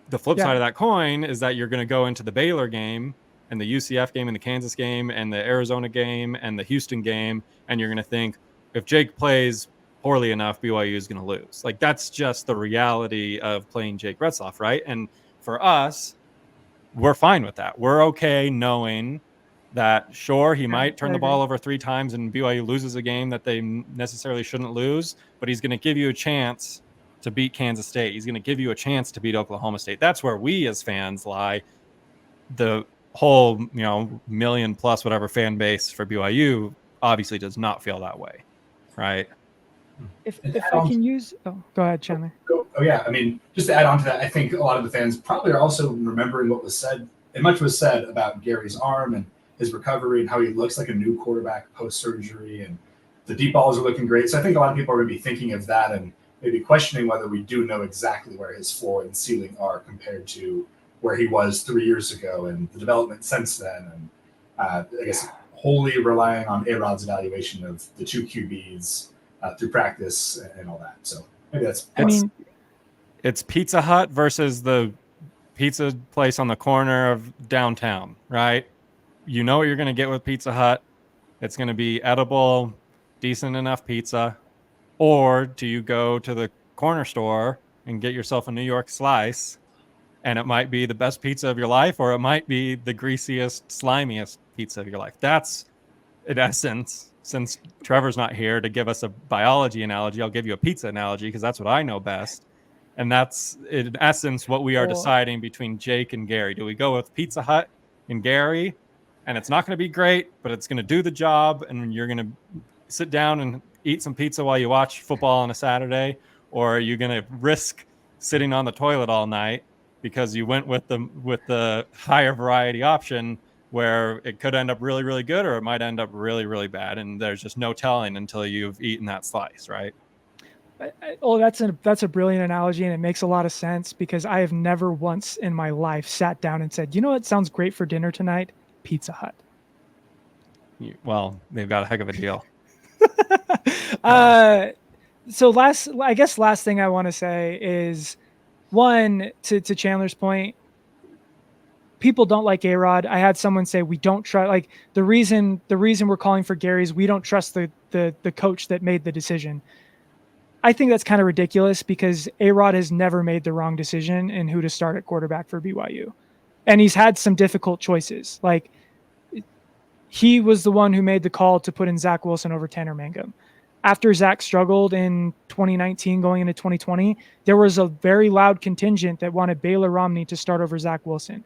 The flip side of that coin is that you're going to go into the Baylor game and the UCF game and the Kansas game and the Arizona game and the Houston game, and you're going to think if Jake plays poorly enough, BYU is going to lose. Like that's just the reality of playing Jake Retzlaff, right? And for us, we're fine with that. We're okay knowing that, sure, he might turn the ball over 3 times and BYU loses a game that they necessarily shouldn't lose, but he's going to give you a chance to beat Kansas State. He's going to give you a chance to beat Oklahoma State. That's where we as fans lie. The whole, million plus whatever fan base for BYU obviously does not feel that way, right? If I can use... Oh, go ahead, Chandler. I mean, just to add on to that, I think a lot of the fans probably are also remembering what was said, and much was said about Gary's arm and his recovery and how he looks like a new quarterback post-surgery, and the deep balls are looking great. So I think a lot of people are going to be thinking of that and maybe questioning whether we do know exactly where his floor and ceiling are compared to where he was 3 years ago and the development since then. And I guess wholly relying on A-Rod's evaluation of the 2 QBs through practice and all that. So maybe it's Pizza Hut versus the pizza place on the corner of downtown, right? You know what you're going to get with Pizza Hut. It's going to be edible, decent enough pizza. Or do you go to the corner store and get yourself a New York slice, and it might be the best pizza of your life, or it might be the greasiest, slimiest pizza of your life. That's, in essence, since Trevor's not here to give us a biology analogy, I'll give you a pizza analogy because that's what I know best. And that's, in essence, what we are deciding between Jake and Gary. Do we go with Pizza Hut and Gary, and it's not going to be great, but it's going to do the job, and you're going to sit down and eat some pizza while you watch football on a Saturday? Or are you going to risk sitting on the toilet all night because you went with the higher variety option where it could end up really, really good, or it might end up really, really bad, and there's just no telling until you've eaten that slice, right? That's a brilliant analogy, and it makes a lot of sense because I have never once in my life sat down and said, you know what sounds great for dinner tonight? Pizza Hut. Well, they've got a heck of a deal. So last thing I want to say is, one, to Chandler's point, people don't like A-Rod. I had someone say we don't trust, like the reason we're calling for Gary is we don't trust the coach that made the decision. I think that's kind of ridiculous because A-Rod has never made the wrong decision in who to start at quarterback for BYU. And he's had some difficult choices. Like he was the one who made the call to put in Zach Wilson over Tanner Mangum. After Zach struggled in 2019 going into 2020, there was a very loud contingent that wanted Baylor Romney to start over Zach Wilson.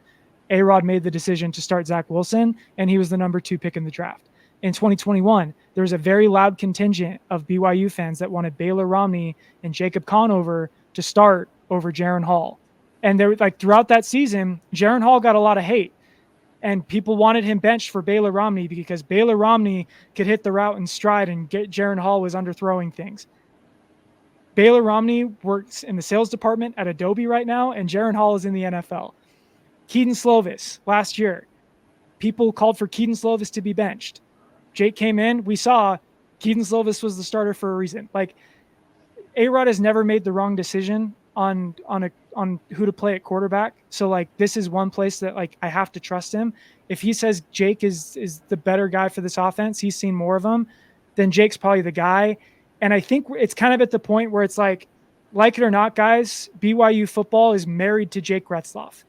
A-Rod made the decision to start Zach Wilson, and he was the number 2 pick in the draft. In 2021, there was a very loud contingent of BYU fans that wanted Baylor Romney and Jacob Conover to start over Jaron Hall. And there, like throughout that season, Jaron Hall got a lot of hate. And people wanted him benched for Baylor Romney because Baylor Romney could hit the route in stride and get Jaron Hall was underthrowing things. Baylor Romney works in the sales department at Adobe right now, and Jaron Hall is in the NFL. Keaton Slovis last year, people called for Keaton Slovis to be benched. Jake came in. We saw Keaton Slovis was the starter for a reason. Like, A-Rod has never made the wrong decision on who to play at quarterback. So like, this is one place that like I have to trust him. If he says Jake is the better guy for this offense, he's seen more of them, then Jake's probably the guy. And I think it's kind of at the point where it's like it or not, guys, BYU football is married to Jake Retzlaff.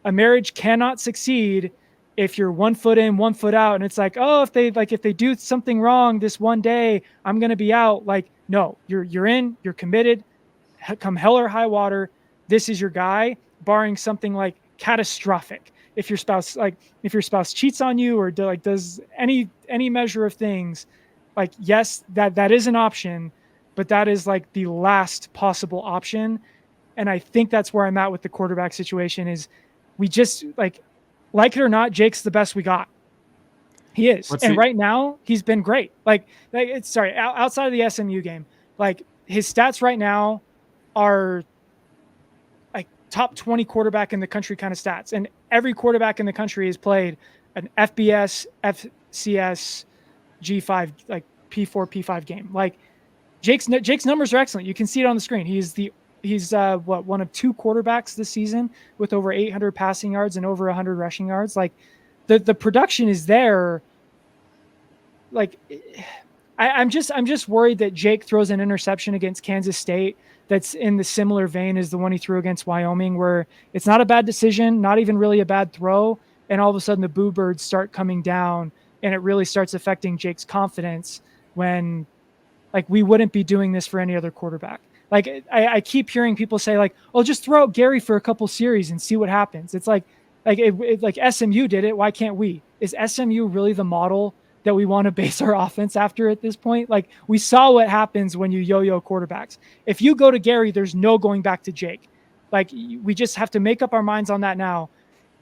A marriage cannot succeed if you're 1 foot in, 1 foot out. And it's like, oh, if they do something wrong this one day, I'm going to be out. Like, no, you're in, you're committed. Come hell or high water, this is your guy, barring something like catastrophic. If your spouse cheats on you or does any measure of things, like, yes, that is an option, but that is like the last possible option. And I think that's where I'm at with the quarterback situation is we just like it or not, Jake's the best we got. He is. Right now he's been great. Outside of the SMU game, like his stats right now are like top 20 quarterback in the country kind of stats. And every quarterback in the country has played an FBS, FCS, G5, like P4, P5 game. Like Jake's numbers are excellent. You can see it on the screen. He's one of 2 quarterbacks this season with over 800 passing yards and over 100 rushing yards. Like the production is there. Like I'm just worried that Jake throws an interception against Kansas State that's in the similar vein as the one he threw against Wyoming, where it's not a bad decision, not even really a bad throw, and all of a sudden the boo birds start coming down, and it really starts affecting Jake's confidence when, like, we wouldn't be doing this for any other quarterback. Like, I keep hearing people say, like, oh, just throw out Gary for a couple series and see what happens. It's like SMU did it. Why can't we? Is SMU really the model that we want to base our offense after at this point? Like, we saw what happens when you yo-yo quarterbacks. If you go to Gary, there's no going back to Jake. Like, we just have to make up our minds on that now.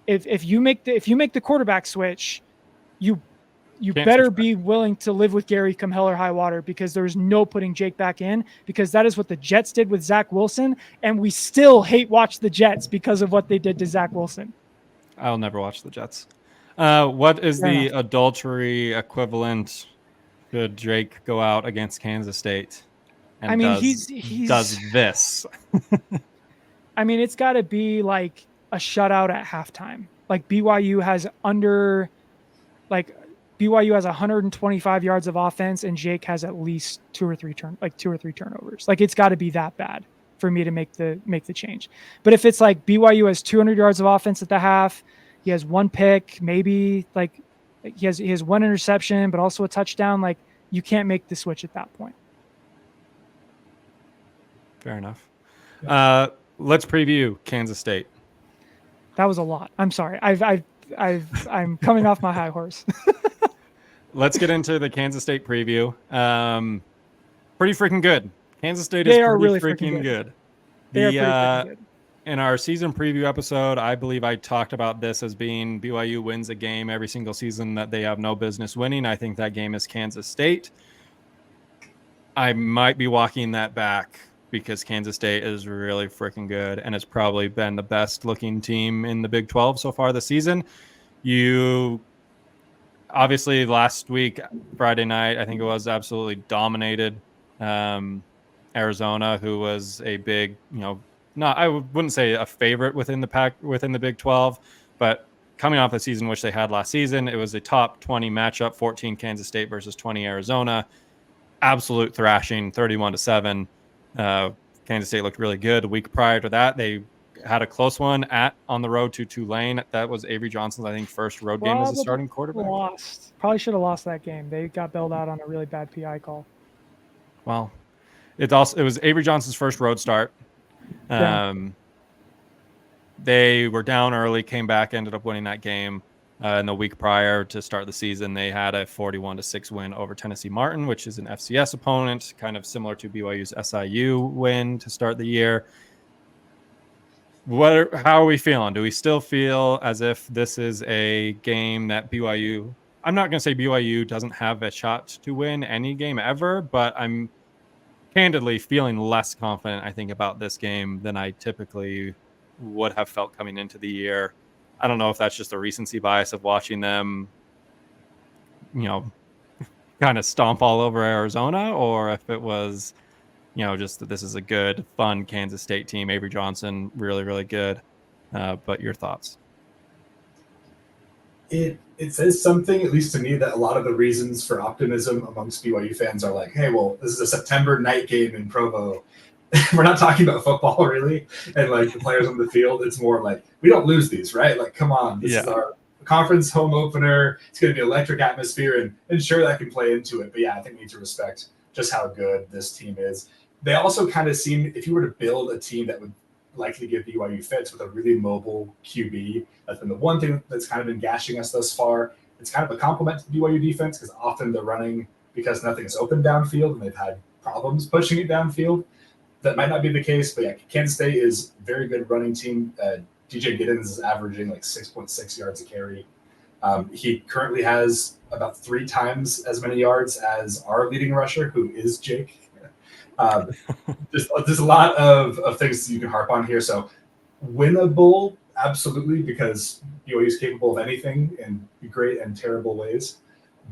If you make the quarterback switch, you better be willing to live with Gary come hell or high water, because there's no putting Jake back in, because that is what the Jets did with Zach Wilson, and we still hate watch the Jets because of what they did to Zach Wilson. I'll never watch the Jets. What is the adultery equivalent? Could Drake go out against Kansas State? And I mean, he does this. I mean, it's got to be like a shutout at halftime. Like BYU has 125 yards of offense, and Jake has at least two or three turnovers. Like, it's got to be that bad for me to make the change. But if it's like BYU has 200 yards of offense at the half, he has 1 pick, maybe like he has 1 interception, but also a touchdown. Like, you can't make the switch at that point. Fair enough. Let's preview Kansas State. That was a lot. I'm sorry. I'm coming off my high horse. Let's get into the Kansas State preview. Pretty freaking good. Kansas State is really freaking good. They are pretty freaking good. In our season preview episode, I believe I talked about this as being BYU wins a game every single season that they have no business winning. I think that game is Kansas State. I might be walking that back because Kansas State is really freaking good and has probably been the best looking team in the Big 12 so far this season. You obviously last week, Friday night, I think it was, absolutely dominated Arizona, who was a big, I wouldn't say a favorite within the Big 12, but coming off the season which they had last season, it was a top 20 matchup, 14 Kansas State versus 20 Arizona. Absolute thrashing, 31-7. Kansas State looked really good. A week prior to that, they had a close one on the road to Tulane. That was Avery Johnson's, I think, first road game as a starting quarterback. Probably should have lost that game. They got bailed out on a really bad PI call. Well, it was Avery Johnson's first road start. Yeah. They were down early, came back, ended up winning that game. In the week prior to start the season, they had a 41-6 win over Tennessee Martin, which is an FCS opponent, kind of similar to BYU's SIU win to start the year. How are we feeling? Do we still feel as if this is a game that BYU? I'm not going to say BYU doesn't have a shot to win any game ever, but I'm candidly feeling less confident, I think, about this game than I typically would have felt coming into the year. I don't know if that's just a recency bias of watching them, kind of stomp all over Arizona, or if it was, just that this is a good, fun Kansas State team. Avery Johnson, really, really good. But your thoughts? It says something, at least to me, that a lot of the reasons for optimism amongst BYU fans are like, hey, well, this is a September night game in Provo. We're not talking about football, really, and like the players on the field. It's more like, we don't lose these, right? Like, come on, this is our conference home opener. It's going to be electric atmosphere, and sure, that can play into it. But yeah, I think we need to respect just how good this team is. They also kind of seem, if you were to build a team that would likely give BYU fits with a really mobile QB, that's been the one thing that's kind of been gashing us thus far. It's kind of a compliment to the BYU defense because often they're running because nothing is open downfield and they've had problems pushing it downfield. That might not be the case, but yeah, Kansas State is a very good running team. DJ Giddens is averaging like 6.6 yards a carry. He currently has about 3 times as many yards as our leading rusher, who is Jake. There's a lot of things you can harp on here. So winnable, absolutely, because BYU is capable of anything in great and terrible ways.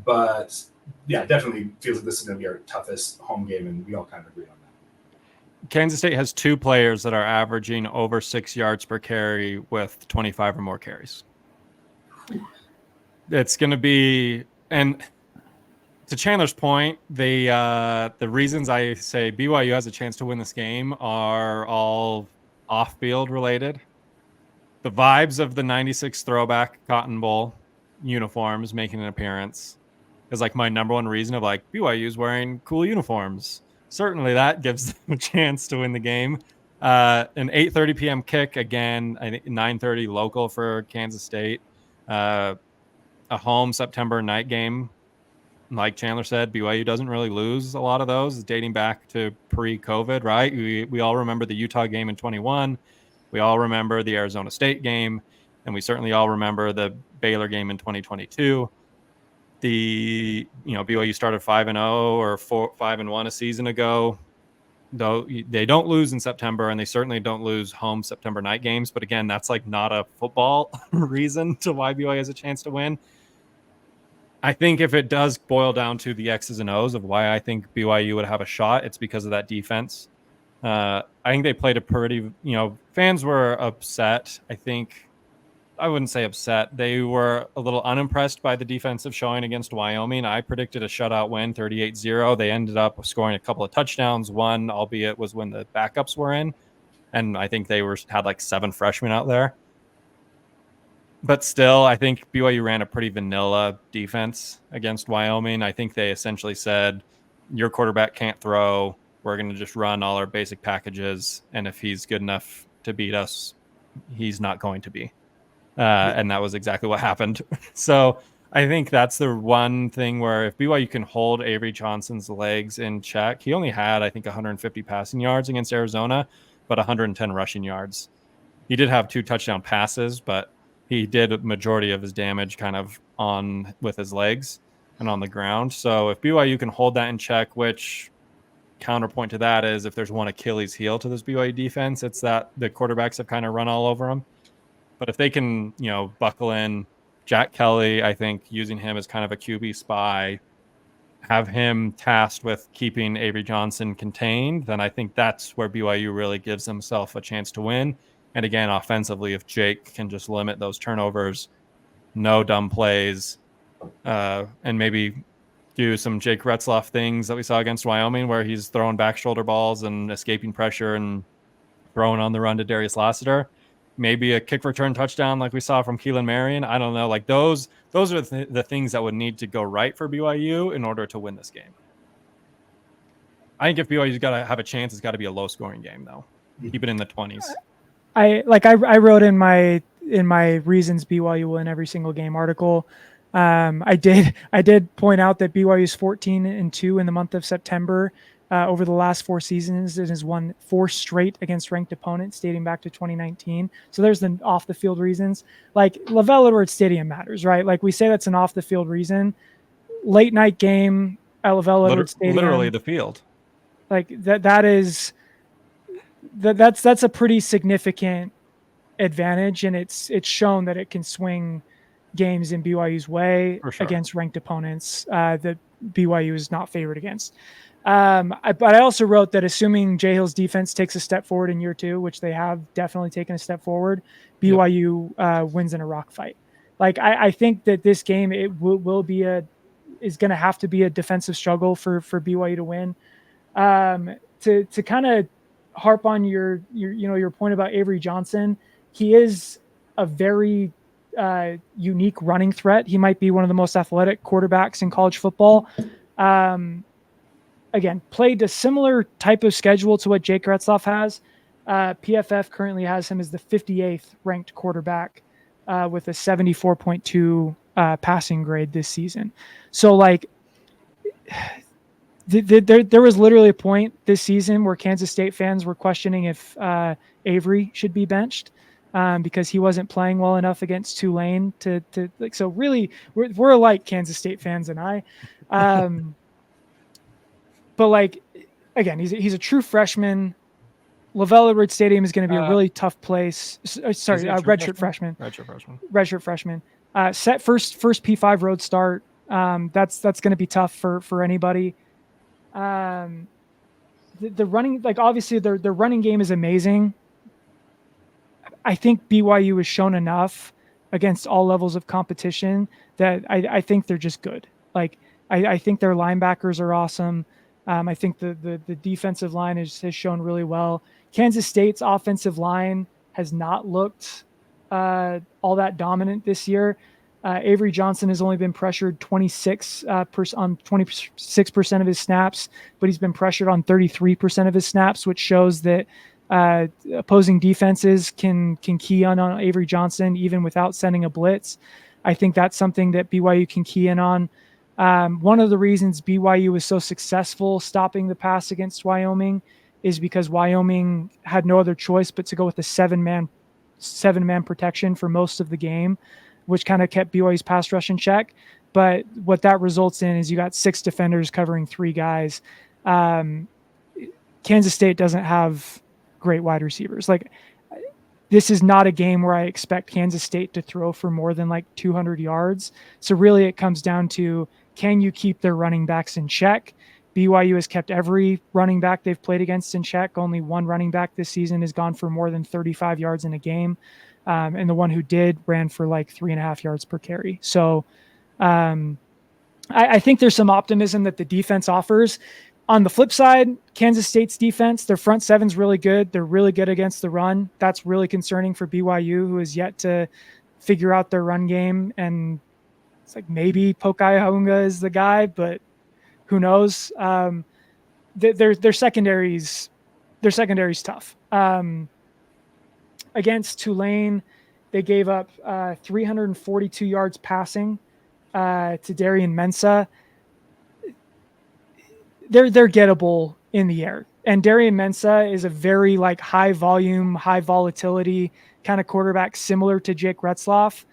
But yeah, definitely feels like this is going to be our toughest home game, and we all kind of agree on that. Kansas State has 2 players that are averaging over 6 yards per carry with 25 or more carries. It's going to be, and to Chandler's point, the reasons I say BYU has a chance to win this game are all off-field related. The vibes of the 96 throwback Cotton Bowl uniforms making an appearance is like my number one reason of like BYU's wearing cool uniforms. Certainly that gives them a chance to win the game. An 8:30 p.m. kick, again, I think 9:30 local for Kansas State. A home September night game. Like Chandler said, BYU doesn't really lose a lot of those, dating back to pre-COVID, right? We all remember the Utah game in 21. We all remember the Arizona State game, and we certainly all remember the Baylor game in 2022. BYU started 5-0 or 5-1 a season ago. Though they don't lose in September, and they certainly don't lose home September night games. But again, that's like not a football reason to why BYU has a chance to win. I think if it does boil down to the X's and O's of why I think BYU would have a shot, it's because of that defense. I think they played a pretty, fans were upset. I wouldn't say upset. They were a little unimpressed by the defensive showing against Wyoming. I predicted a shutout win, 38-0. They ended up scoring a couple of touchdowns. One, albeit, was when the backups were in. And I think they had like 7 freshmen out there. But still, I think BYU ran a pretty vanilla defense against Wyoming. I think they essentially said, your quarterback can't throw. We're going to just run all our basic packages. And if he's good enough to beat us, he's not going to be. And that was exactly what happened. So I think that's the one thing where if BYU can hold Avery Johnson's legs in check, he only had, I think, 150 passing yards against Arizona, but 110 rushing yards. He did have 2 touchdown passes, but he did a majority of his damage kind of on with his legs and on the ground. So if BYU can hold that in check, which counterpoint to that is if there's one Achilles heel to this BYU defense, it's that the quarterbacks have kind of run all over them. But if they can, buckle in Jack Kelly, I think using him as kind of a QB spy, have him tasked with keeping Avery Johnson contained, then I think that's where BYU really gives himself a chance to win. And again, offensively, if Jake can just limit those turnovers, no dumb plays, and maybe do some Jake Retzlaff things that we saw against Wyoming where he's throwing back shoulder balls and escaping pressure and throwing on the run to Darius Lassiter. Maybe a kick return touchdown like we saw from Keelan Marion. I don't know. Like those are the things that would need to go right for BYU in order to win this game. I think if BYU's got to have a chance, it's got to be a low-scoring game, though. Keep it in the 20s. I wrote in my reasons BYU will win every single game article. I did point out that BYU is 14-2 in the month of September over the last 4 seasons. It has won 4 straight against ranked opponents dating back to 2019. So there's the off the field reasons. Like LaVell Edwards Stadium matters, right? Like we say that's an off the field reason. Late night game at LaVell Edwards Stadium. Literally the field. Like that's a pretty significant advantage, and it's shown that it can swing games in BYU's way against ranked opponents that BYU is not favored against. But I also wrote that assuming Jay Hill's defense takes a step forward in year 2, which they have definitely taken a step forward, BYU wins in a rock fight. Like I think that this game is going to have to be a defensive struggle for BYU to win. To kind of harp on your point about Avery Johnson, he is a very unique running threat. He might be one of the most athletic quarterbacks in college football. Again, played a similar type of schedule to what Jake Retzlaff has. PFF currently has him as the 58th ranked quarterback with a 74.2 passing grade this season. So like there was literally a point this season where Kansas State fans were questioning if Avery should be benched because he wasn't playing well enough against Tulane to like. So really, we're alike, Kansas State fans and I. But like, again, he's a true freshman. LaVell Edwards Stadium is going to be a really tough place. Sorry, redshirt freshman. Redshirt freshman. Set first P5 road start. That's going to be tough for anybody. The running, like obviously their running game is amazing. I think BYU has shown enough against all levels of competition that I think they're just good. Like I think their linebackers are awesome. I think the defensive line has shown really well. Kansas State's offensive line has not looked all that dominant this year. Avery Johnson has only been pressured 26% of his snaps, but he's been pressured on 33% of his snaps, which shows that opposing defenses can key on Avery Johnson even without sending a blitz. I think that's something that BYU can key in on. One of the reasons BYU was so successful stopping the pass against Wyoming is because Wyoming had no other choice but to go with a seven-man protection for most of the game, which kind of kept BYU's pass rush in check. But what that results in is you got 6 defenders covering 3 guys. Kansas State doesn't have great wide receivers. Like, this is not a game where I expect Kansas State to throw for more than like 200 yards. So really it comes down to, can you keep their running backs in check? BYU has kept every running back they've played against in check. Only one running back this season has gone for more than 35 yards in a game. And the one who did ran for like 3.5 yards per carry. So I think there's some optimism that the defense offers. On the flip side, Kansas State's defense, their front seven's really good. They're really good against the run. That's really concerning for BYU, who has yet to figure out their run game. And it's like maybe Pokai Haunga is the guy, but who knows? Their secondary's tough. Against Tulane, they gave up 342 yards passing to Darian Mensah. They're gettable in the air. And Darian Mensah is a very like high volume, high volatility kind of quarterback, similar to Jake Retzlaff.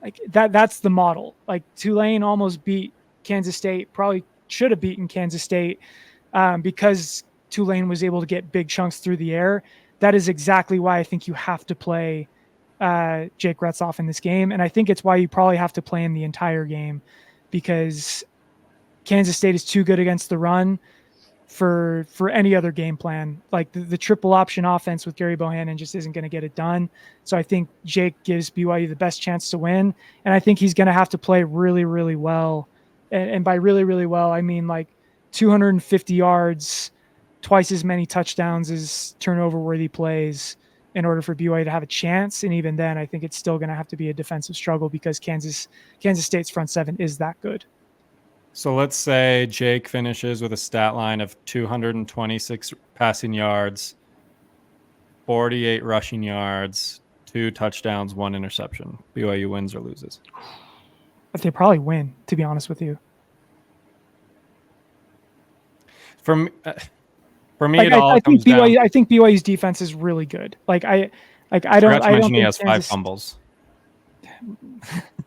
Like that's the model. Like Tulane almost beat Kansas State, probably should have beaten Kansas State because Tulane was able to get big chunks through the air. That is exactly why I think you have to play Jake Retzlaff in this game. And I think it's why you probably have to play him the entire game, because Kansas State is too good against the run for any other game plan. Like the triple option offense with Gary Bohannon just isn't going to get it done. So I think Jake gives BYU the best chance to win. And I think he's going to have to play really, really well. And by really, really well, I mean like 250 yards, twice as many touchdowns as turnover-worthy plays in order for BYU to have a chance. And even then, I think it's still going to have to be a defensive struggle because Kansas State's front seven is that good. So let's say Jake finishes with a stat line of 226 passing yards, 48 rushing yards, 2 touchdowns, 1 interception. BYU wins or loses? But they probably win, to be honest with you. For me, Like it all I think comes down. BYU. I think BYU's defense is really good. I Forgot don't to mention he think has 5 fumbles.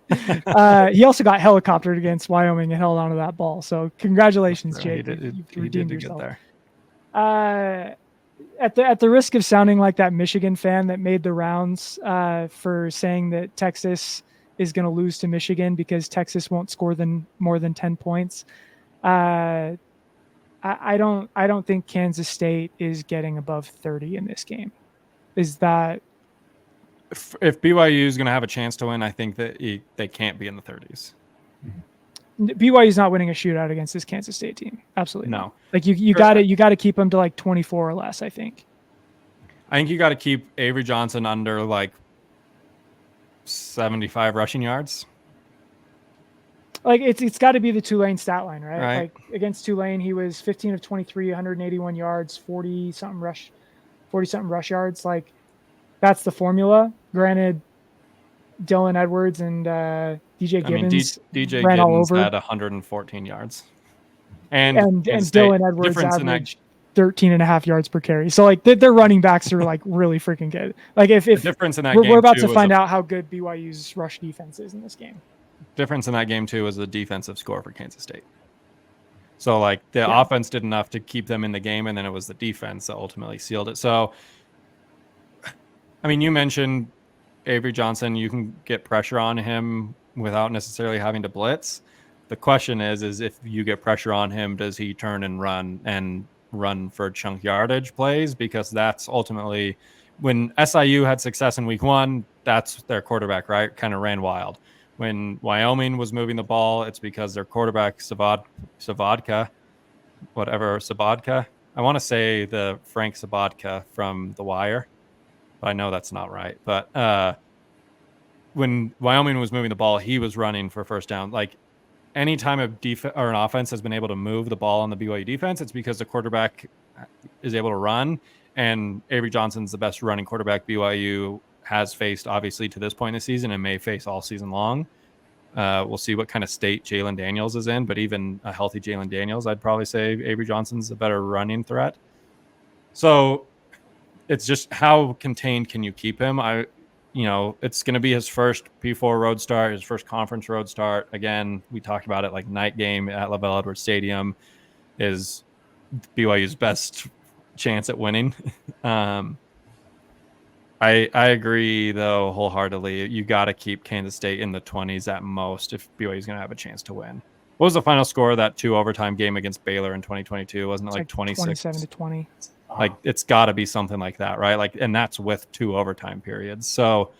He also got helicoptered against Wyoming and held onto that ball. So congratulations, Yeah, Jake. You've redeemed yourself. There. At the risk of sounding like that Michigan fan that made the rounds for saying that Texas is going to lose to Michigan because Texas won't score more than 10 points. I don't think Kansas State is getting above 30 in this game. Is that if BYU is going to have a chance to win, I think that they can't be in the 30s. BYU is not winning a shootout against this Kansas State team? Absolutely no. Not. Like you got to keep them to like 24 or less. I think you got to keep Avery Johnson under like 75 rushing yards. Like it's got to be the Tulane stat line, right? Right. Like against Tulane, he was 15 of 23, 181 yards, 40 something rush yards. Like that's the formula. Granted, Dylan Edwards and DJ Gibbons DJ ran Gibbons all over. had 114 yards. And Dylan Edwards averaged 13 and a half yards per carry. So like their running backs are like really freaking good. Like if the difference in that we're game about to find out how good BYU's rush defense is in this game. Difference in that game too was the defensive score for Kansas State. So like the offense did enough to keep them in the game, and then it was the defense that ultimately sealed it. So I mean, you mentioned Avery Johnson, you can get pressure on him without necessarily having to blitz. The question is if you get pressure on him, does he turn and run for chunk yardage plays? Because that's ultimately when SIU had success in week 1, that's their quarterback, right? Kind of ran wild. When Wyoming was moving the ball, it's because their quarterback, Sabodka. I want to say the Frank Sabodka from The Wire, but I know that's not right. But when Wyoming was moving the ball, he was running for first down. Like anytime an offense has been able to move the ball on the BYU defense, it's because the quarterback is able to run. And Avery Johnson's the best running quarterback BYU has faced, obviously, to this point in the season and may face all season long. We'll see what kind of state Jalen Daniels is in, but even a healthy Jalen Daniels, I'd probably say Avery Johnson's a better running threat. So it's just how contained can you keep him? It's going to be his first P4 road start, his first conference road start. Again, we talked about it, like night game at LaBelle Edwards Stadium is BYU's best chance at winning. I agree, though, wholeheartedly. You got to keep Kansas State in the 20s at most if BYU's going to have a chance to win. What was the final score of that 2 overtime game against Baylor in 2022? Wasn't it like 26? 27-20. Like it's got to be something like that, right? Like, and that's with 2 overtime periods. So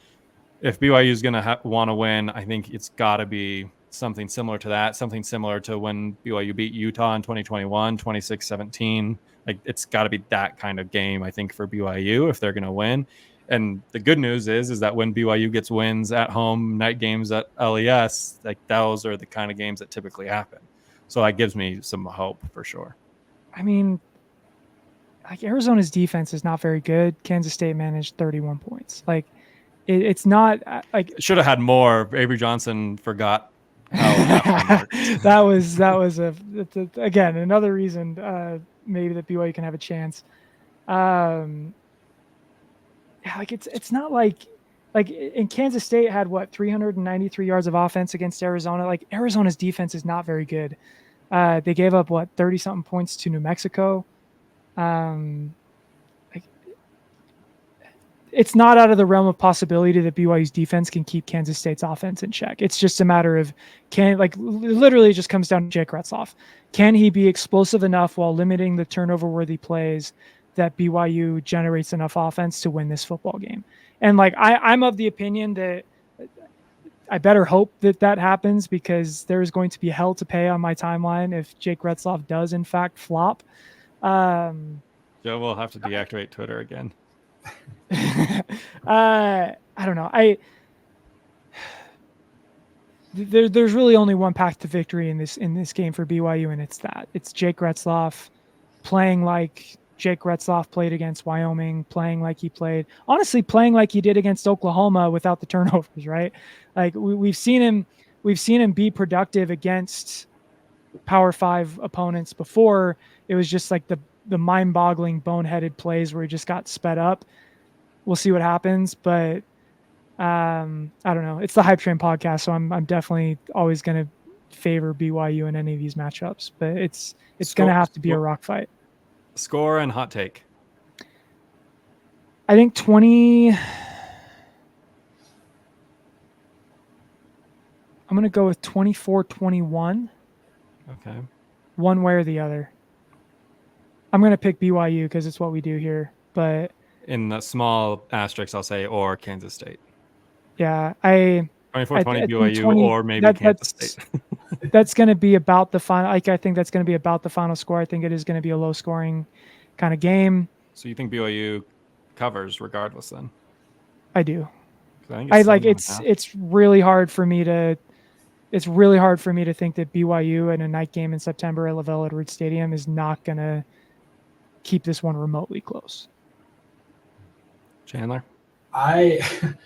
if BYU is going to want to win, I think it's got to be something similar to that, something similar to when BYU beat Utah in 2021, 26-17. Like it's got to be that kind of game, I think, for BYU if they're going to win. And the good news is that when BYU gets wins at home, night games at LES, like those are the kind of games that typically happen. So that gives me some hope for sure. I mean, like Arizona's defense is not very good. Kansas State managed 31 points. Like it's not like should have had more. Avery Johnson forgot how that was again another reason maybe that BYU can have a chance. Like it's not like in Kansas State had 393 yards of offense against Arizona. Like Arizona's defense is not very good. They gave up 30 something points to New Mexico. It's not out of the realm of possibility that BYU's defense can keep Kansas State's offense in check. It's just a matter of literally it just comes down to Jake Retzlaff. Can he be explosive enough while limiting the turnover-worthy plays that BYU generates enough offense to win this football game? And I'm of the opinion that I better hope that happens, because there's going to be hell to pay on my timeline if Jake Retzlaff does in fact flop. Joe will have to deactivate Twitter again. I don't know. There's really only one path to victory in this game for BYU, and it's Jake Retzlaff playing like Jake Retzlaff played against Wyoming, playing like he did against Oklahoma without the turnovers, right? Like we've seen him be productive against Power 5 opponents before. It was just like mind-boggling, boneheaded plays where he just got sped up. We'll see what happens, but I don't know. It's the Hype Train podcast, so I'm definitely always going to favor BYU in any of these matchups, but it's going to have to be a rock fight. Score and hot take. I think 20. I'm going to go with 24-21. Okay. One way or the other. I'm going to pick BYU because it's what we do here, but in the small asterisks, I'll say or Kansas State. Yeah, 24-20 BYU 20, or maybe Kansas State. That's going to be about the final. I think that's going to be about the final score. I think it is going to be a low-scoring kind of game. So you think BYU covers regardless? Then I do. I think it's really hard for me to. It's really hard for me to think that BYU in a night game in September at Lavelle Edwards Stadium is not going to keep this one remotely close. Chandler?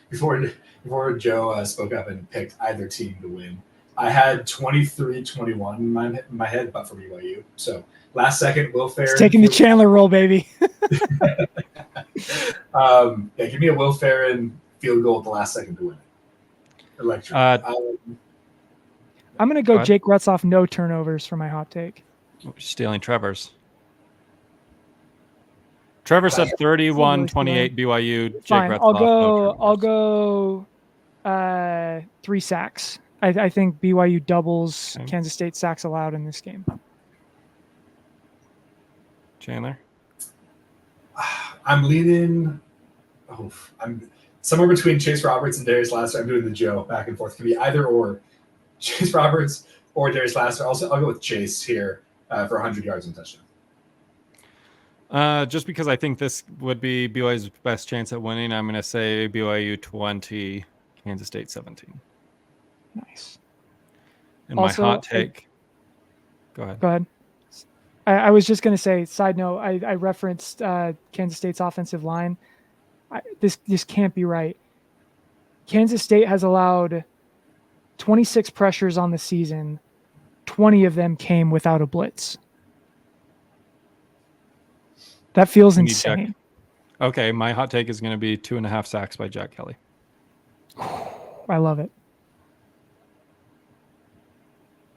Before Joe spoke up and picked either team to win, I had 23-21 in my head, but for BYU. So last second, Will Ferrin. It's taking the Chandler role, baby. Give me a Will Ferrin field goal at the last second to win it. Electric. I'm going to go Jake Retzlaff, no turnovers for my hot take. Stealing Trevor's. Trevor said 31-28 BYU. Jake Fine. Retzlaff, I'll go 3 sacks. I think BYU doubles Kansas State sacks allowed in this game. Chandler? I'm leaning. I'm somewhere between Chase Roberts and Darius Laster. I'm doing the Joe back and forth. It can be either or. Chase Roberts or Darius Laster. Also, I'll go with Chase here for 100 yards and touchdown. Just because I think this would be BYU's best chance at winning, I'm going to say BYU 20, Kansas State 17. Nice. And also, my hot take. Go ahead. I was just going to say, side note, I referenced Kansas State's offensive line. This can't be right. Kansas State has allowed 26 pressures on the season. 20 of them came without a blitz. That feels insane. Okay, my hot take is going to be 2.5 sacks by Jack Kelly. I love it.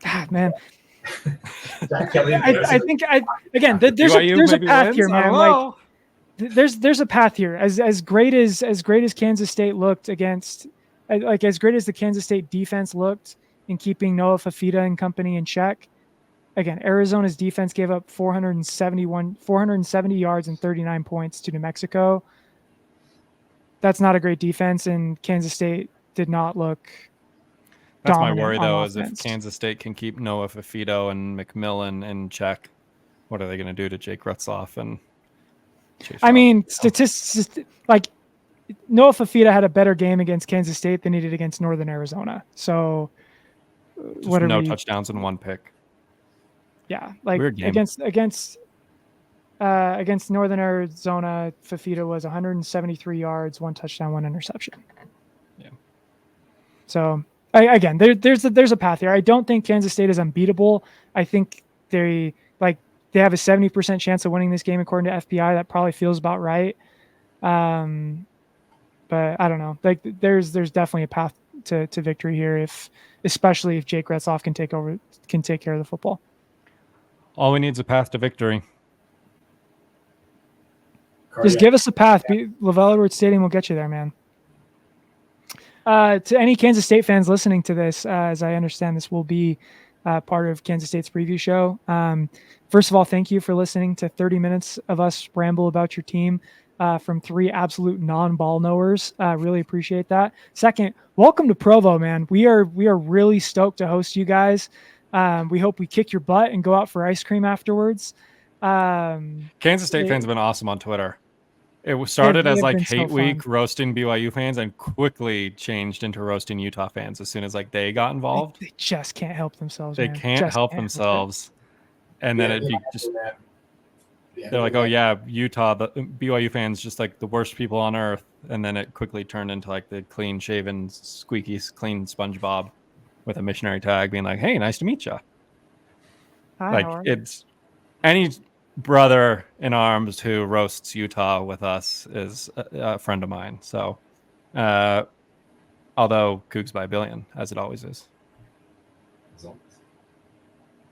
God, man. Jack Kelly. I think there's a path here, man. Like there's a path here. As great as Kansas State looked against, like as great as the Kansas State defense looked in keeping Noah Fafita and company in check. Again, Arizona's defense gave up 470 yards and 39 points to New Mexico. That's not a great defense, and Kansas State did not look That's dominant. My worry, though, is if Kansas State can keep Noah Fafito and McMillan in check, what are they going to do to Jake Retzlaff and Chase statistics, like Noah Fafita had a better game against Kansas State than he did against Northern Arizona. So, touchdowns and 1 pick. Yeah, like against Northern Arizona, Fafita was 173 yards, 1 touchdown, 1 interception. Yeah. So there's a path here. I don't think Kansas State is unbeatable. I think they have a 70% chance of winning this game according to FPI. That probably feels about right. But I don't know. Like there's definitely a path to victory here, especially if Jake Retzlaff can take care of the football. All we need is a path to victory. Just give us a path. Lavelle Edwards Stadium will get you there, man. To any Kansas State fans listening to this, as I understand this will be part of Kansas State's preview show. First of all, thank you for listening to 30 minutes of us ramble about your team from 3 absolute non-ball knowers. Really appreciate that. Second, welcome to Provo, man. We are really stoked to host you guys. We hope we kick your butt and go out for ice cream afterwards. Kansas State fans have been awesome on Twitter. It started as like hate week roasting BYU fans and quickly changed into roasting Utah fans as soon as they got involved. They just can't help themselves. They can't help themselves. And then they're like, oh yeah, Utah, the BYU fans just like the worst people on earth. And then it quickly turned into like the clean shaven, squeaky clean SpongeBob with a missionary tag being like, hey, nice to meet you. Hi, it's any brother in arms who roasts Utah with us is a friend of mine. So, although Cougs by a billion, as it always is. So